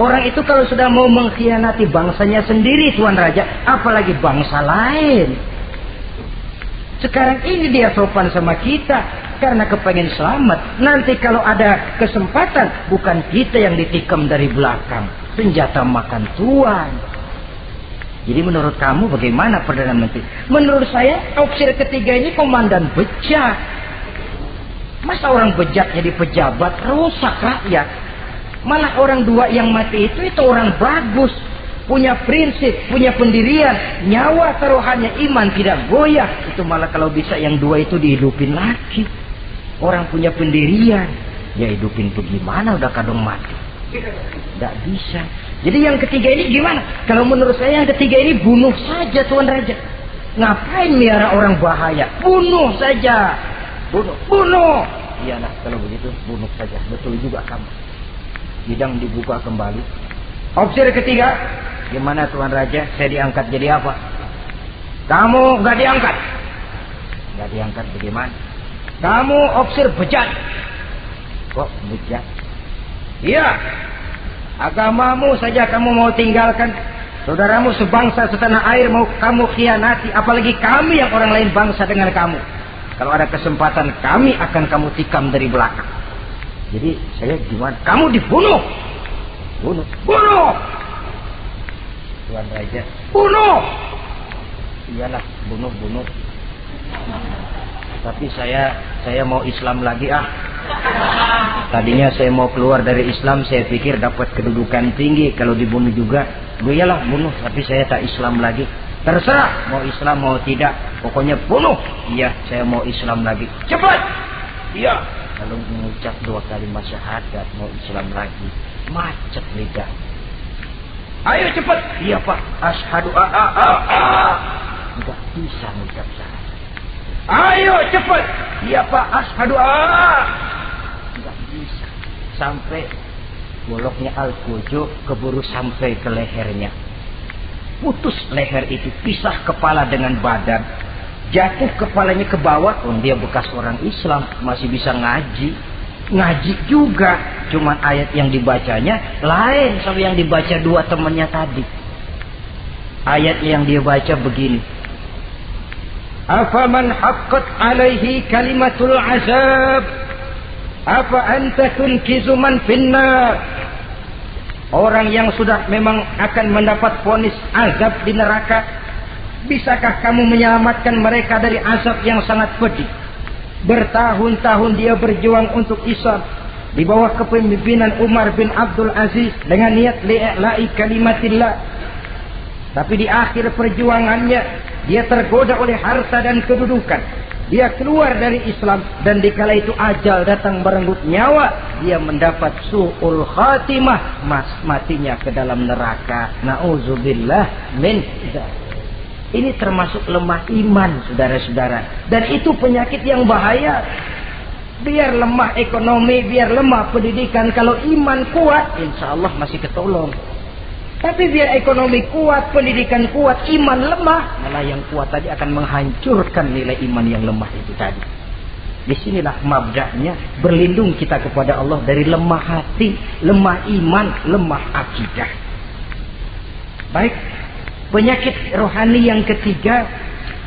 Orang itu kalau sudah mau mengkhianati bangsanya sendiri Tuan Raja, apalagi bangsa lain. Sekarang ini dia sopan sama kita karena kepengen selamat. Nanti kalau ada kesempatan, bukan kita yang ditikam dari belakang, senjata makan Tuan. Jadi menurut kamu bagaimana Perdana Menteri? Menurut saya opsir ketiga ini komandan bejat. Masa orang bejat jadi pejabat, rusak rakyat. Malah orang dua yang mati itu orang bagus, punya prinsip, punya pendirian, nyawa taruhannya iman tidak goyah. Itu malah kalau bisa yang dua itu dihidupin lagi. Orang punya pendirian, ya hidupin tuh gimana udah kadang mati. Tidak bisa. Jadi yang ketiga ini gimana? Kalau menurut saya yang ketiga ini bunuh saja Tuan Raja. Ngapain miara orang bahaya? Bunuh saja. Bunuh. Iyalah kalau begitu bunuh saja. Betul juga kamu. Bidang dibuka kembali. Opsir ketiga, gimana Tuan Raja? Saya diangkat jadi apa? Kamu nggak diangkat. Nggak diangkat bagaimana? Kamu ofisir bejat. Kok bejat? Iya. Agamamu saja kamu mau tinggalkan. Saudaramu sebangsa setanah air mau kamu khianati. Apalagi kami yang orang lain bangsa dengan kamu. Kalau ada kesempatan kami akan kamu tikam dari belakang. Jadi saya gimana? Kamu dibunuh. Bunuh. Bunuh. Tuan Raja. Bunuh. Iyalah, bunuh. Tapi saya mau Islam lagi ah. Tadinya saya mau keluar dari Islam, saya pikir dapat kedudukan tinggi kalau dibunuh juga. Iyalah bunuh, tapi saya tak Islam lagi. Terserah mau Islam mau tidak, pokoknya bunuh. Iya, saya mau Islam lagi. Cepat. Iya. Kalau mengucap 2 kalimat syahadat mau Islam lagi, macet lidah. Ayo cepat. Iya Pak. Asyhadu enggak bisa mengucap syahadat. Ayo cepat. Iya Pak. Asyhadu enggak bisa. Sampai goloknya al-fujo keburu sampai ke lehernya. Putus leher itu, pisah kepala dengan badan. Jatuh kepalanya ke bawah. Dia bekas orang Islam, masih bisa ngaji. Ngaji juga, cuman ayat yang dibacanya lain sama yang dibaca 2 temannya tadi. Ayat yang dia baca begini. Afaman haqqat alaihi kalimatul azab afa anta tunkizu man finnar. Orang yang sudah memang akan mendapat vonis azab di neraka, bisakah kamu menyelamatkan mereka dari azab yang sangat pedih? Bertahun-tahun dia berjuang untuk Islam di bawah kepemimpinan Umar bin Abdul Aziz dengan niat li'la'i kalimatillah. Tapi di akhir perjuangannya dia tergoda oleh harta dan kedudukan. Dia keluar dari Islam dan dikala itu ajal datang merenggut nyawa, dia mendapat su'ul khatimah, matinya ke dalam neraka. Na'udzubillah min dzalik. Ini termasuk lemah iman, saudara-saudara. Dan itu penyakit yang bahaya. Biar lemah ekonomi, biar lemah pendidikan, kalau iman kuat, insya Allah masih ketolong. Tapi biar ekonomi kuat, pendidikan kuat, iman lemah, malah yang kuat tadi akan menghancurkan nilai iman yang lemah itu tadi. Disinilah mabda'nya, berlindung kita kepada Allah dari lemah hati, lemah iman, lemah akidah. Baik. Penyakit rohani yang ketiga,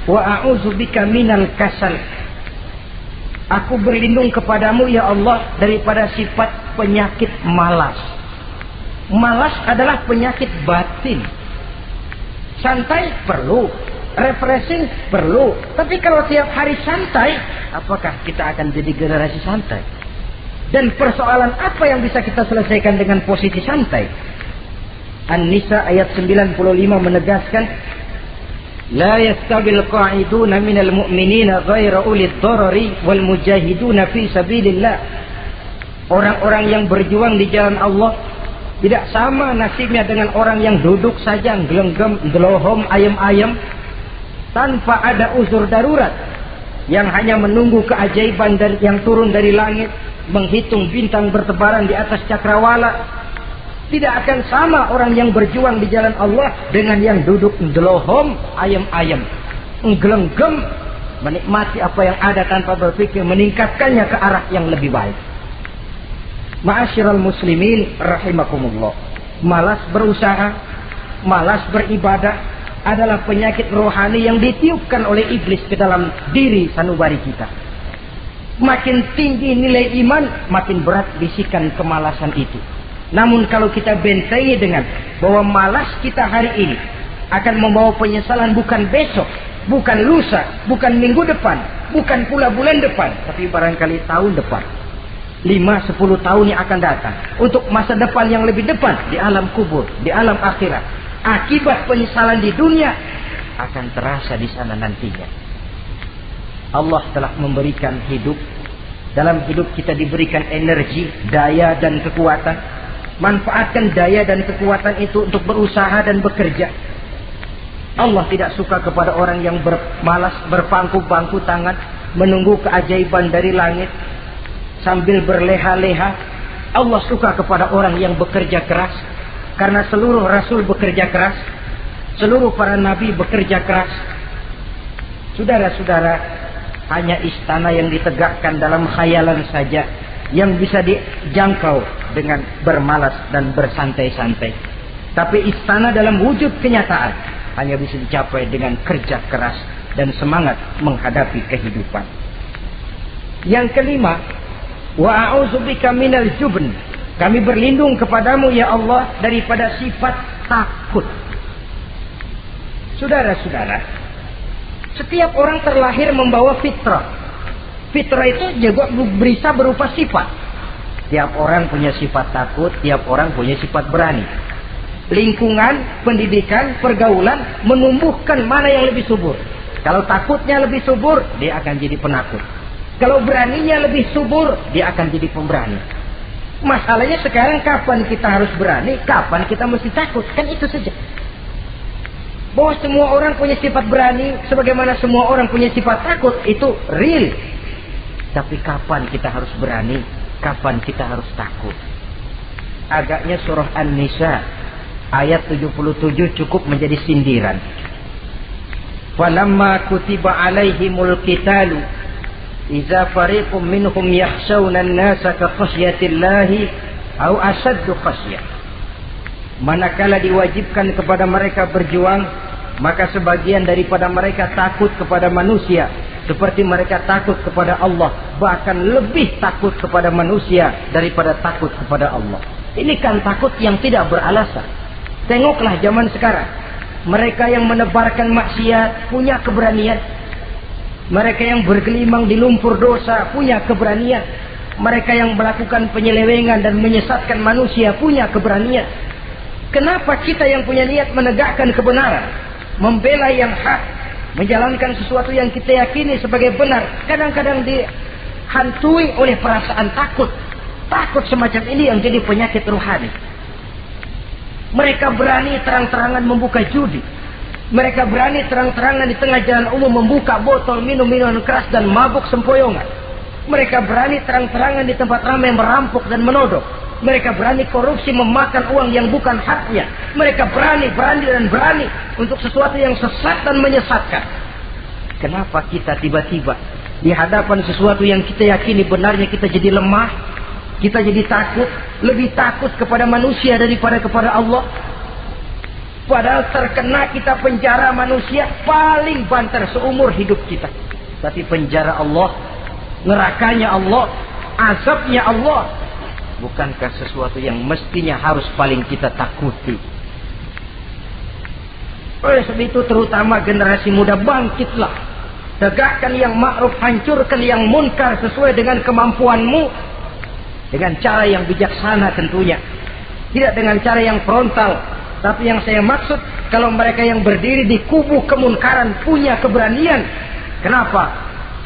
wa a'udzubika minal kasal. Aku berlindung kepadamu ya Allah daripada sifat penyakit malas. Malas adalah penyakit batin. Santai perlu, refreshing perlu. Tapi kalau tiap hari santai, apakah kita akan jadi generasi santai? Dan persoalan apa yang bisa kita selesaikan dengan posisi santai? An-Nisa ayat 95 menegaskan, la yastabil qa'iduna minal mu'minina ghaira ulid darari wal mujahiduna fi sabilillah. Orang-orang yang berjuang di jalan Allah tidak sama nasibnya dengan orang yang duduk saja gelenggam, gelohom, ayam-ayam tanpa ada uzur darurat, yang hanya menunggu keajaiban yang turun dari langit, menghitung bintang bertebaran di atas cakrawala. Tidak akan sama orang yang berjuang di jalan Allah dengan yang duduk gelohom, ayam-ayam, gelenggam, menikmati apa yang ada tanpa berpikir meningkatkannya ke arah yang lebih baik. Ma'asyiral muslimin rahimakumullah. Malas berusaha, malas beribadah adalah penyakit rohani yang ditiupkan oleh iblis ke dalam diri sanubari kita. Makin tinggi nilai iman, makin berat bisikan kemalasan itu. Namun kalau kita bentengi dengan bahwa malas kita hari ini akan membawa penyesalan bukan besok, bukan lusa, bukan minggu depan, bukan pula bulan depan, tapi barangkali tahun depan, 5-10 tahun yang akan datang, untuk masa depan yang lebih depan di alam kubur, di alam akhirat. Akibat penyesalan di dunia akan terasa di sana nantinya. Allah telah memberikan hidup. Dalam hidup kita diberikan energi, daya dan kekuatan. Manfaatkan daya dan kekuatan itu untuk berusaha dan bekerja. Allah tidak suka kepada orang yang bermalas, berpangku-pangku tangan, menunggu keajaiban dari langit sambil berleha-leha. Allah suka kepada orang yang bekerja keras. Karena seluruh rasul bekerja keras, seluruh para nabi bekerja keras. Saudara-saudara, hanya istana yang ditegakkan dalam khayalan saja, yang bisa dijangkau dengan bermalas dan bersantai-santai. Tapi istana dalam wujud kenyataan hanya bisa dicapai dengan kerja keras dan semangat menghadapi kehidupan. Yang kelima, wa a'udzubika minal jubn. Kami berlindung kepadamu ya Allah daripada sifat takut. Saudara-saudara, setiap orang terlahir membawa fitrah. Fitrah itu juga bisa berupa sifat. Tiap orang punya sifat takut, tiap orang punya sifat berani. Lingkungan, pendidikan, pergaulan menumbuhkan mana yang lebih subur. Kalau takutnya lebih subur, dia akan jadi penakut. Kalau beraninya lebih subur, dia akan jadi pemberani. Masalahnya sekarang kapan kita harus berani, kapan kita mesti takut. Kan itu saja. Bahwa semua orang punya sifat berani, sebagaimana semua orang punya sifat takut, itu real. Tapi kapan kita harus berani, kapan kita harus takut. Agaknya surah An-Nisa ayat 77 cukup menjadi sindiran. Falamma kutiba alaihimul qitalu idza fariqum minhum yakhshawna an-nasa ka khasyatillahi aw ashaddu khasyah. Manakala diwajibkan kepada mereka berjuang, maka sebagian daripada mereka takut kepada manusia seperti mereka takut kepada Allah, bahkan lebih takut kepada manusia daripada takut kepada Allah. Ini kan takut yang tidak beralasan. Tengoklah zaman sekarang, mereka yang menebarkan maksiat punya keberanian. Mereka yang bergelimang di lumpur dosa punya keberanian. Mereka yang melakukan penyelewengan dan menyesatkan manusia punya keberanian. Kenapa kita yang punya niat menegakkan kebenaran, membela yang hak, menjalankan sesuatu yang kita yakini sebagai benar, kadang-kadang dihantui oleh perasaan takut? Takut semacam ini yang jadi penyakit rohani. Mereka berani terang-terangan membuka judi. Mereka berani terang-terangan di tengah jalan umum membuka botol minum-minuman keras dan mabuk sempoyongan. Mereka berani terang-terangan di tempat ramai merampok dan menodong. Mereka berani korupsi, memakan uang yang bukan haknya. Mereka berani untuk sesuatu yang sesat dan menyesatkan. Kenapa kita tiba-tiba di hadapan sesuatu yang kita yakini benarnya kita jadi lemah? Kita jadi takut, lebih takut kepada manusia daripada kepada Allah. Padahal terkena kita penjara manusia paling banter seumur hidup kita. Tapi penjara Allah, nerakanya Allah, azabnya Allah, bukankah sesuatu yang mestinya harus paling kita takuti? Oleh sebab itu terutama generasi muda, bangkitlah. Tegakkan yang ma'ruf, hancurkan yang munkar sesuai dengan kemampuanmu. Dengan cara yang bijaksana tentunya. Tidak dengan cara yang frontal. Tapi yang saya maksud, kalau mereka yang berdiri di kubu kemunkaran punya keberanian. Kenapa?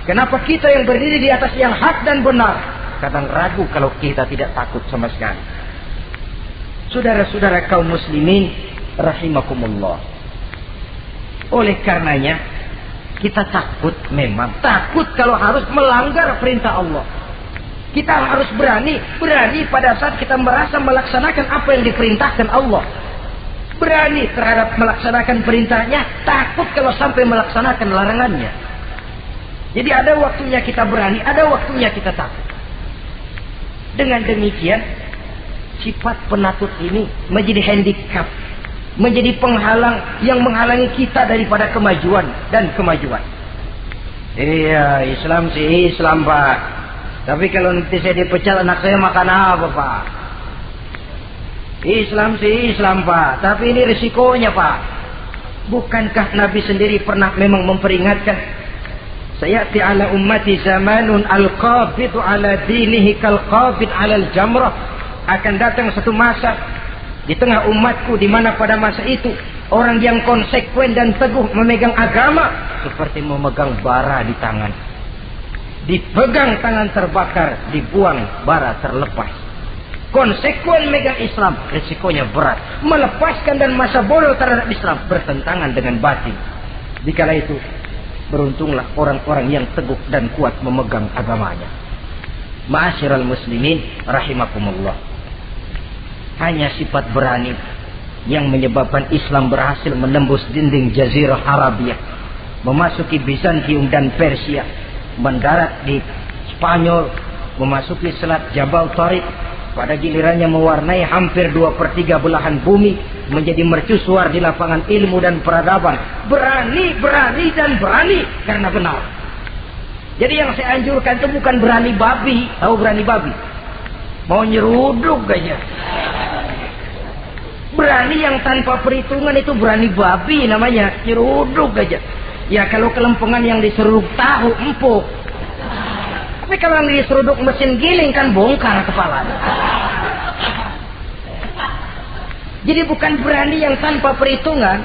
Kenapa kita yang berdiri di atas yang hak dan benar kadang ragu kalau kita tidak takut sama sekali? Saudara-saudara kaum muslimin rahimakumullah. Oleh karenanya kita takut, memang takut kalau harus melanggar perintah Allah. Kita harus berani pada saat kita merasa melaksanakan apa yang diperintahkan Allah. Berani terhadap melaksanakan perintahnya, takut kalau sampai melaksanakan larangannya. Jadi ada waktunya kita berani, ada waktunya kita takut. Dengan demikian, sifat penakut ini menjadi handicap, menjadi penghalang yang menghalangi kita daripada kemajuan dan kemajuan. Iya, Islam sih Islam, Pak. Tapi kalau nanti saya dipecat, anak saya makan apa, Pak? Islam sih Islam, Pak. Tapi ini risikonya, Pak. Bukankah Nabi sendiri pernah memang memperingatkan? Sayati ala ummati zamanun al-qabidu ala dinihi kal-qabid ala al-jamrah. Akan datang satu masa di tengah umatku di mana pada masa itu orang yang konsekuen dan teguh memegang agama seperti memegang bara di tangan. Dipegang tangan terbakar, dibuang bara terlepas. Konsekuen megang Islam, risikonya berat. Melepaskan dan masa bodoh terhadap Islam bertentangan dengan batin. Dikala itu, beruntunglah orang-orang yang teguh dan kuat memegang agamanya. Ma'asyiral muslimin rahimakumullah. Hanya sifat berani yang menyebabkan Islam berhasil menembus dinding Jazirah Arabia, memasuki Bizantium dan Persia, mendarat di Spanyol, memasuki Selat Jabal Tariq, pada gilirannya mewarnai hampir 2/3 belahan bumi, menjadi mercusuar di lapangan ilmu dan peradaban. Berani, berani, dan berani karena benar. Jadi yang saya anjurkan itu bukan berani babi. Tahu berani babi? Mau nyeruduk aja. Berani yang tanpa perhitungan itu berani babi namanya. Nyeruduk aja. Ya kalau kelempengan yang diseruduk tahu empuk. Tapi kalau yang diseruduk mesin giling kan bongkar kepala. Jadi bukan berani yang tanpa perhitungan,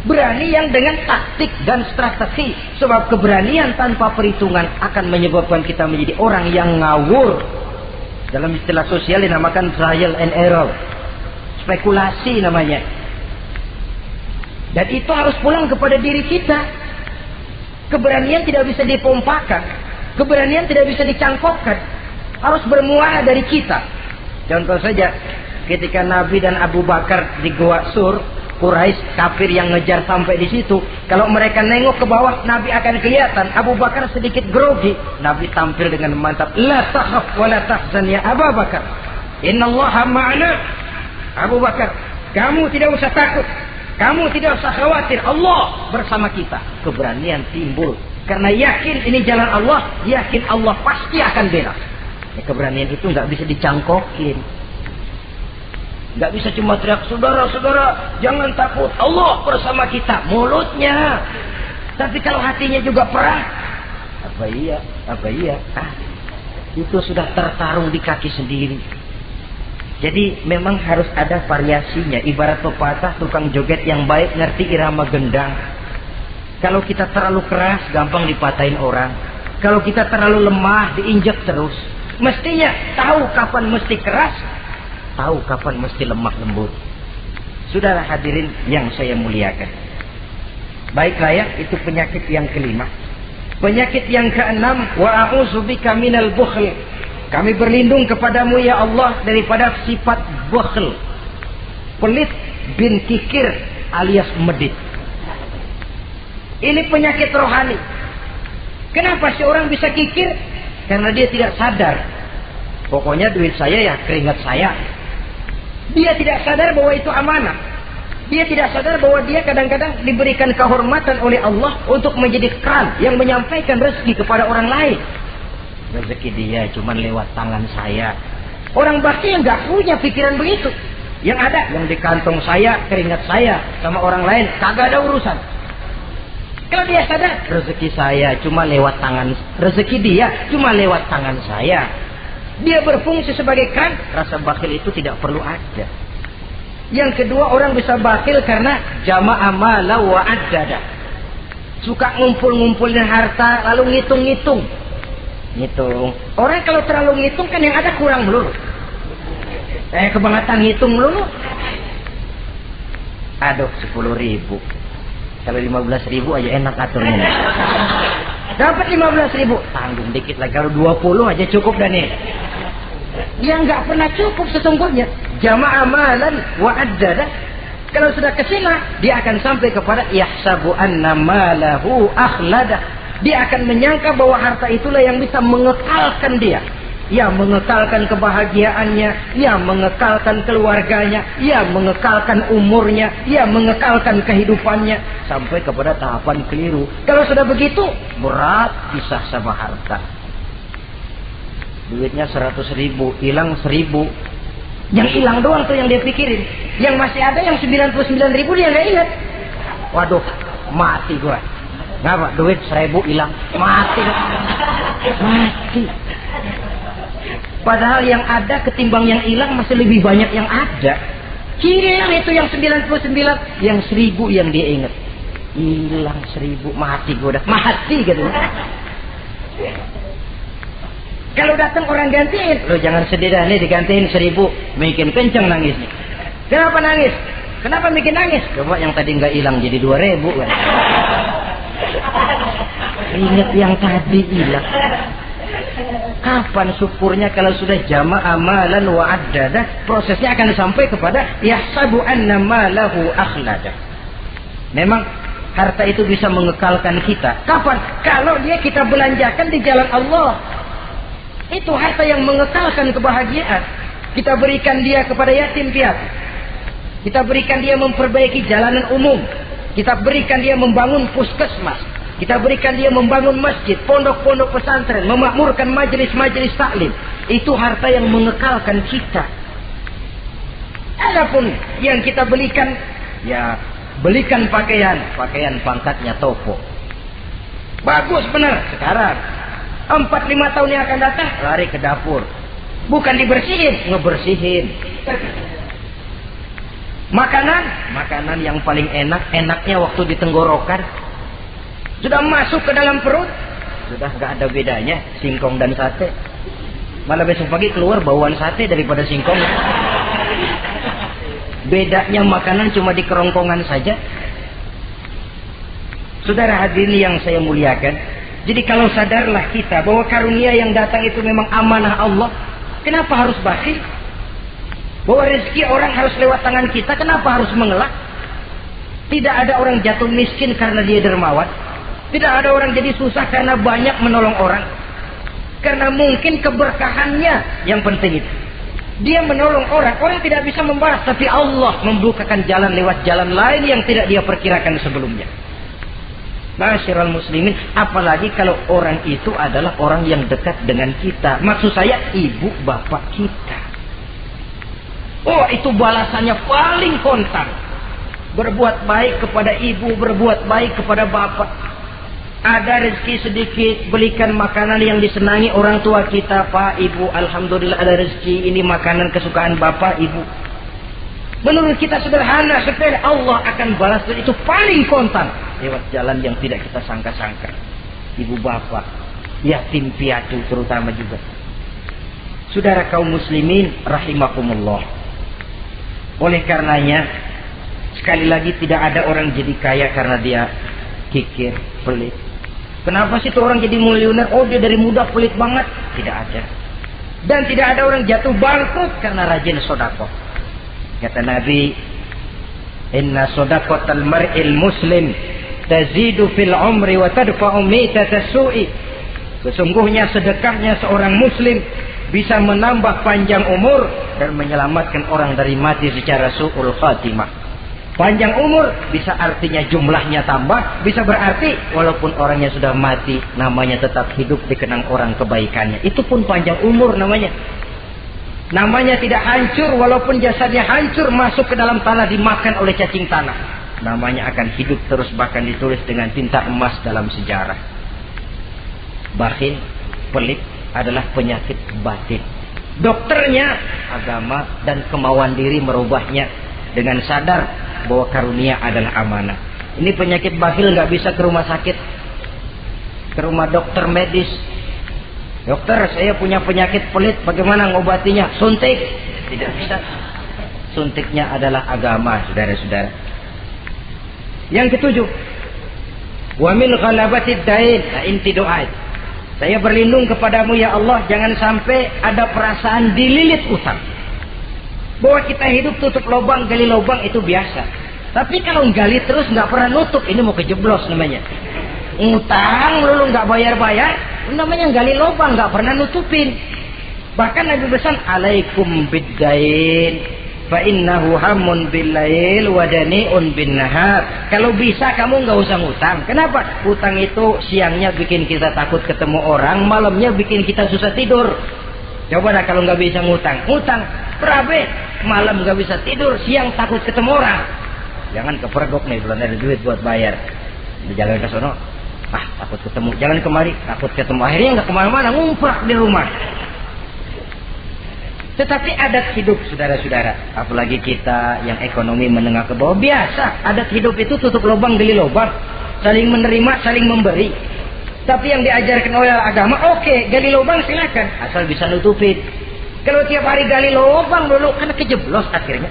berani yang dengan taktik dan strategi. Sebab keberanian tanpa perhitungan akan menyebabkan kita menjadi orang yang ngawur. Dalam istilah sosial dinamakan trial and error, spekulasi namanya. Dan itu harus pulang kepada diri kita. Keberanian tidak bisa dipompakan. Keberanian tidak bisa dicangkokkan. Harus bermuara dari kita. Contoh saja, ketika Nabi dan Abu Bakar di Gua Sur, Quraisy kafir yang ngejar sampai di situ. Kalau mereka nengok ke bawah, Nabi akan kelihatan. Abu Bakar sedikit grogi. Nabi tampil dengan mantap. La takhaf wa la tahzan ya Abu Bakar. Innallaha ma'ana. Abu Bakar, kamu tidak usah takut. Kamu tidak usah khawatir. Allah bersama kita. Keberanian timbul. Karena yakin ini jalan Allah, yakin Allah pasti akan bela. Ya, keberanian itu nggak bisa dicangkokin, nggak bisa cuma teriak, saudara-saudara jangan takut, Allah bersama kita, mulutnya. Tapi kalau hatinya juga perang, apa iya, itu sudah tertarung di kaki sendiri. Jadi memang harus ada variasinya. Ibarat pepatah, tukang joget yang baik ngerti irama gendang. Kalau kita terlalu keras, gampang dipatahin orang. Kalau kita terlalu lemah, diinjek terus. Mestinya tahu kapan mesti keras, tahu kapan mesti lemah lembut. Saudara hadirin yang saya muliakan. Baiklah ya, itu penyakit yang kelima. Penyakit yang keenam, wa a'udzubika minal bukhl. Kami berlindung kepadamu ya Allah daripada sifat bukhl. Pelit bin kikir alias medit. Ini penyakit rohani. Kenapa sih orang bisa kikir? Karena dia tidak sadar. Pokoknya duit saya ya keringat saya. Dia tidak sadar bahwa itu amanah. Dia tidak sadar bahwa dia kadang-kadang diberikan kehormatan oleh Allah untuk menjadi keran yang menyampaikan rezeki kepada orang lain. Rezeki dia cuma lewat tangan saya. Orang bakti yang gak punya pikiran begitu. Yang ada yang di kantong saya, keringat saya, sama orang lain kagak ada urusan. Kalau dia sadar, rezeki saya cuma lewat tangan, rezeki dia cuma lewat tangan saya. Dia berfungsi sebagai keran, rasa bakhil itu tidak perlu ada. Yang kedua, orang bisa bakhil karena jama'a mala wa addada. Suka ngumpul-ngumpulin harta lalu ngitung-ngitung. Ngitung. Orang kalau terlalu ngitung kan yang ada kurang melulu. Kebangetan ngitung melulu. Aduh, 10.000. Kalau 15.000 aja enak aturnya. Dapat 15.000, tanggung dikit lagi. Kalau 20 aja cukup dan nih. Yang nggak pernah cukup sesungguhnya. Jama'a malan wa addada. Kalau sudah kesina, dia akan sampai kepada yahsabu anna malahu akhlada. Dia akan menyangka bahwa harta itulah yang bisa mengekalkan dia. Ya mengekalkan kebahagiaannya, ya mengekalkan keluarganya, ya mengekalkan umurnya, ya mengekalkan kehidupannya sampai kepada tahapan keliru. Kalau sudah begitu, berat pisah sama harta. Duitnya 100.000, hilang 1.000. Yang hilang doang tuh yang dia pikirin. Yang masih ada yang 99.000 dia nggak ingat. Waduh, mati gua. Ngapa? Duit 1.000 hilang, mati. Mati. Padahal yang ada ketimbang yang hilang masih lebih banyak yang ada. Hilang itu yang 99, yang 1.000 yang dia ingat. Hilang 1.000, mati gue udah. Mati gitu. Kalau datang orang gantiin, lo jangan sedih dah nih digantiin 1.000, bikin kenceng nangisnya. Kenapa nangis? Kenapa bikin nangis? Coba yang tadi nggak hilang jadi 2.000 kan. Ingat yang tadi hilang. Kapan syukurnya kalau sudah jama'a malan wa addada, prosesnya akan sampai kepada yahsabu anna malahu akhlada. Memang harta itu bisa mengekalkan kita. Kapan? Kalau dia kita belanjakan di jalan Allah. Itu harta yang mengekalkan kebahagiaan. Kita berikan dia kepada yatim piatu. Kita berikan dia memperbaiki jalanan umum. Kita berikan dia membangun puskesmas. Kita berikan dia membangun masjid, pondok-pondok pesantren, memakmurkan majelis-majelis taklim. Itu harta yang mengekalkan kita. Adapun yang kita belikan, ya belikan pakaian pangkatnya toko. Bagus benar. Sekarang 4-5 tahun yang akan datang lari ke dapur. Bukan dibersihin, ngebersihin. Makanan yang paling enaknya waktu di tenggorokan. Sudah masuk ke dalam perut, sudah nggak ada bedanya singkong dan sate. Malah besok pagi keluar bauan sate daripada singkong. Bedanya makanan cuma di kerongkongan saja. Saudara hadirin yang saya muliakan, jadi kalau sadarlah kita bahwa karunia yang datang itu memang amanah Allah, kenapa harus bakhil? Bahwa rezeki orang harus lewat tangan kita, kenapa harus mengelak? Tidak ada orang jatuh miskin karena dia dermawan. Tidak ada orang jadi susah karena banyak menolong orang. Karena mungkin keberkahannya yang penting itu. Dia menolong orang, orang tidak bisa membalas, tapi Allah membukakan jalan lewat jalan lain yang tidak dia perkirakan sebelumnya. Masyiral muslimin, apalagi kalau orang itu adalah orang yang dekat dengan kita. Maksud saya ibu bapak kita. Oh, itu balasannya paling kontan. Berbuat baik kepada ibu, berbuat baik kepada bapak. Ada rezeki sedikit, belikan makanan yang disenangi orang tua kita. Pak, ibu, alhamdulillah ada rezeki, ini makanan kesukaan bapak, ibu. Menurut kita sederhana, sepele, Allah akan balas, dan itu paling kontan lewat jalan yang tidak kita sangka-sangka. Ibu bapak, yatim piatu terutama juga. Saudara kaum muslimin rahimakumullah. Oleh karenanya, sekali lagi tidak ada orang jadi kaya karena dia kikir, pelit. Kenapa sih tuh orang jadi miliuner? Oh, dia dari muda pelit banget. Tidak ada. Dan tidak ada orang jatuh bangkrut karena rajin sedekah. Kata Nabi, inna shadaqatal mar'il muslim tazidu fil umri wa tadfa'u mitatas su'i. Sesungguhnya sedekahnya seorang muslim bisa menambah panjang umur dan menyelamatkan orang dari mati secara su'ul khatimah. Panjang umur bisa artinya jumlahnya tambah, bisa berarti walaupun orangnya sudah mati, namanya tetap hidup dikenang orang kebaikannya. Itu pun panjang umur namanya. Namanya tidak hancur walaupun jasadnya hancur, masuk ke dalam tanah dimakan oleh cacing tanah. Namanya akan hidup terus, bahkan ditulis dengan tinta emas dalam sejarah. Bakhil, pelit adalah penyakit batin. Dokternya agama dan kemauan diri merubahnya dengan sadar bahwa karunia adalah amanah. Ini penyakit bakhil nggak bisa ke rumah sakit, ke rumah dokter medis. Dokter, saya punya penyakit pelit, bagaimana ngobatinya? Suntik. Tidak bisa. Suntiknya adalah agama, saudara-saudara. Yang ketujuh, wa min ghalabatid dain, inti doa. Saya berlindung kepadamu ya Allah, jangan sampai ada perasaan dililit utang. Bahwa kita hidup tutup lubang, gali lubang itu biasa. Tapi kalau gali terus nggak pernah nutup, ini mau kejeblos namanya. Ngutang lalu nggak bayar-bayar, namanya gali lubang, nggak pernah nutupin. Bahkan Nabi pesan, alaikum biddain, fa innahu hamun billail wa dani'un bin nahar. Kalau bisa kamu nggak usah ngutang. Kenapa? Utang itu siangnya bikin kita takut ketemu orang, malamnya bikin kita susah tidur. Coba dah kalau nggak bisa ngutang, berabe, malam nggak bisa tidur, siang takut ketemu orang. Jangan kepergok nih, belum ada duit buat bayar. Jalan ke sono, takut ketemu. Jangan kemari, takut ketemu. Akhirnya nggak kemana-mana, ngumprak di rumah. Tetapi adat hidup, saudara-saudara, apalagi kita yang ekonomi menengah ke bawah, biasa. Adat hidup itu tutup lubang, gali lubang, saling menerima, saling memberi. Tapi yang diajarkan oleh agama, oke, gali lubang silakan, asal bisa nutupin. Kalau tiap hari gali lubang dulu, kan kejeblos akhirnya.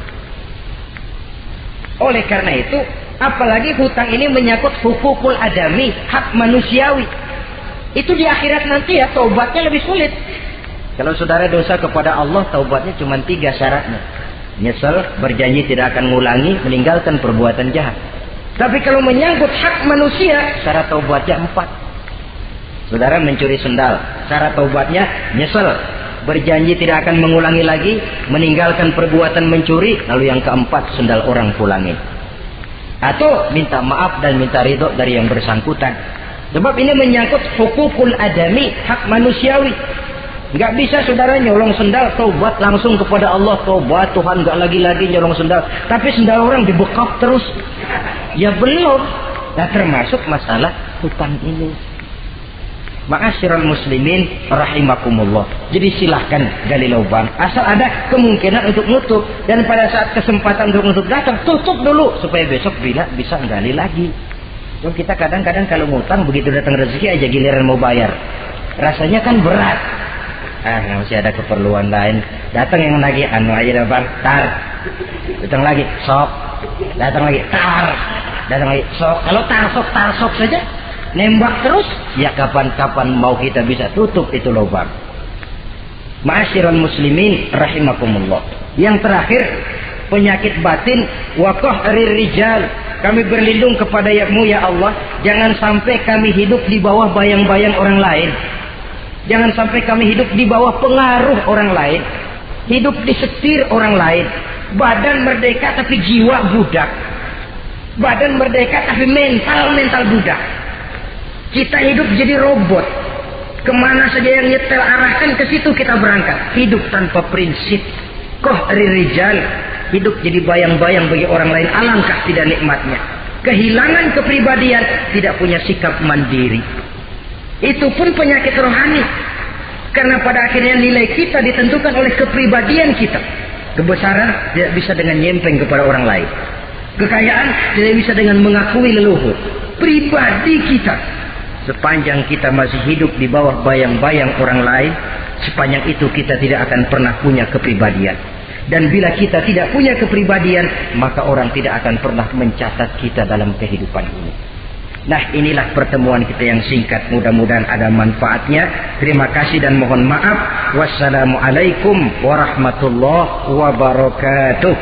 Oleh karena itu, apalagi hutang ini menyangkut hukukul adami, hak manusiawi. Itu di akhirat nanti ya, taubatnya lebih sulit. Kalau saudara dosa kepada Allah, taubatnya cuma 3 syaratnya. Nyesel, berjanji tidak akan ngulangi, meninggalkan perbuatan jahat. Tapi kalau menyangkut hak manusia, syarat taubatnya 4. Saudara mencuri sendal, syarat taubatnya nyesel, berjanji tidak akan mengulangi lagi, meninggalkan perbuatan mencuri, lalu yang keempat, sendal orang pulangin. Atau minta maaf dan minta ridho dari yang bersangkutan. Sebab ini menyangkut hukukul adami, hak manusiawi. Nggak bisa saudara nyolong sendal, taubat langsung kepada Allah, taubat Tuhan, nggak lagi-lagi nyolong sendal. Tapi sendal orang dibekap terus. Ya belum. Nah, termasuk masalah hutang ini. Ma'asyiral muslimin rahimakumullah. Jadi silahkan gali lubang, asal ada kemungkinan untuk nutup. Dan pada saat kesempatan untuk nutup datang, tutup dulu supaya besok bila bisa gali lagi. Jadi kita kadang-kadang kalau ngutang, begitu datang rezeki aja giliran mau bayar, rasanya kan berat. Masih ada keperluan lain. Datang yang lagi anu aja dah bang, tar. Datang lagi sok, datang lagi tar, datang lagi sok. Kalau tar sok saja, nembak terus, ya kapan-kapan mau kita bisa tutup itu lubang. Ma'asyiral muslimin rahimakumullah. Yang terakhir, penyakit batin, waqah rijal. Kami berlindung kepada-Mu ya Allah, jangan sampai kami hidup di bawah bayang-bayang orang lain. Jangan sampai kami hidup di bawah pengaruh orang lain, hidup disetir orang lain. Badan merdeka tapi jiwa budak. Badan merdeka tapi mental budak. Kita hidup jadi robot. Kemana saja yang nyetel arahkan, ke situ kita berangkat. Hidup tanpa prinsip. Rijal. Hidup jadi bayang-bayang bagi orang lain. Alangkah tidak nikmatnya. Kehilangan kepribadian, tidak punya sikap mandiri. Itu pun penyakit rohani. Karena pada akhirnya nilai kita ditentukan oleh kepribadian kita. Kebesaran tidak bisa dengan nyempeng kepada orang lain. Kekayaan tidak bisa dengan mengakui leluhur. Pribadi kita, sepanjang kita masih hidup di bawah bayang-bayang orang lain, sepanjang itu kita tidak akan pernah punya kepribadian. Dan bila kita tidak punya kepribadian, maka orang tidak akan pernah mencatat kita dalam kehidupan ini. Nah, inilah pertemuan kita yang singkat. Mudah-mudahan ada manfaatnya. Terima kasih dan mohon maaf. Wassalamualaikum warahmatullahi wabarakatuh.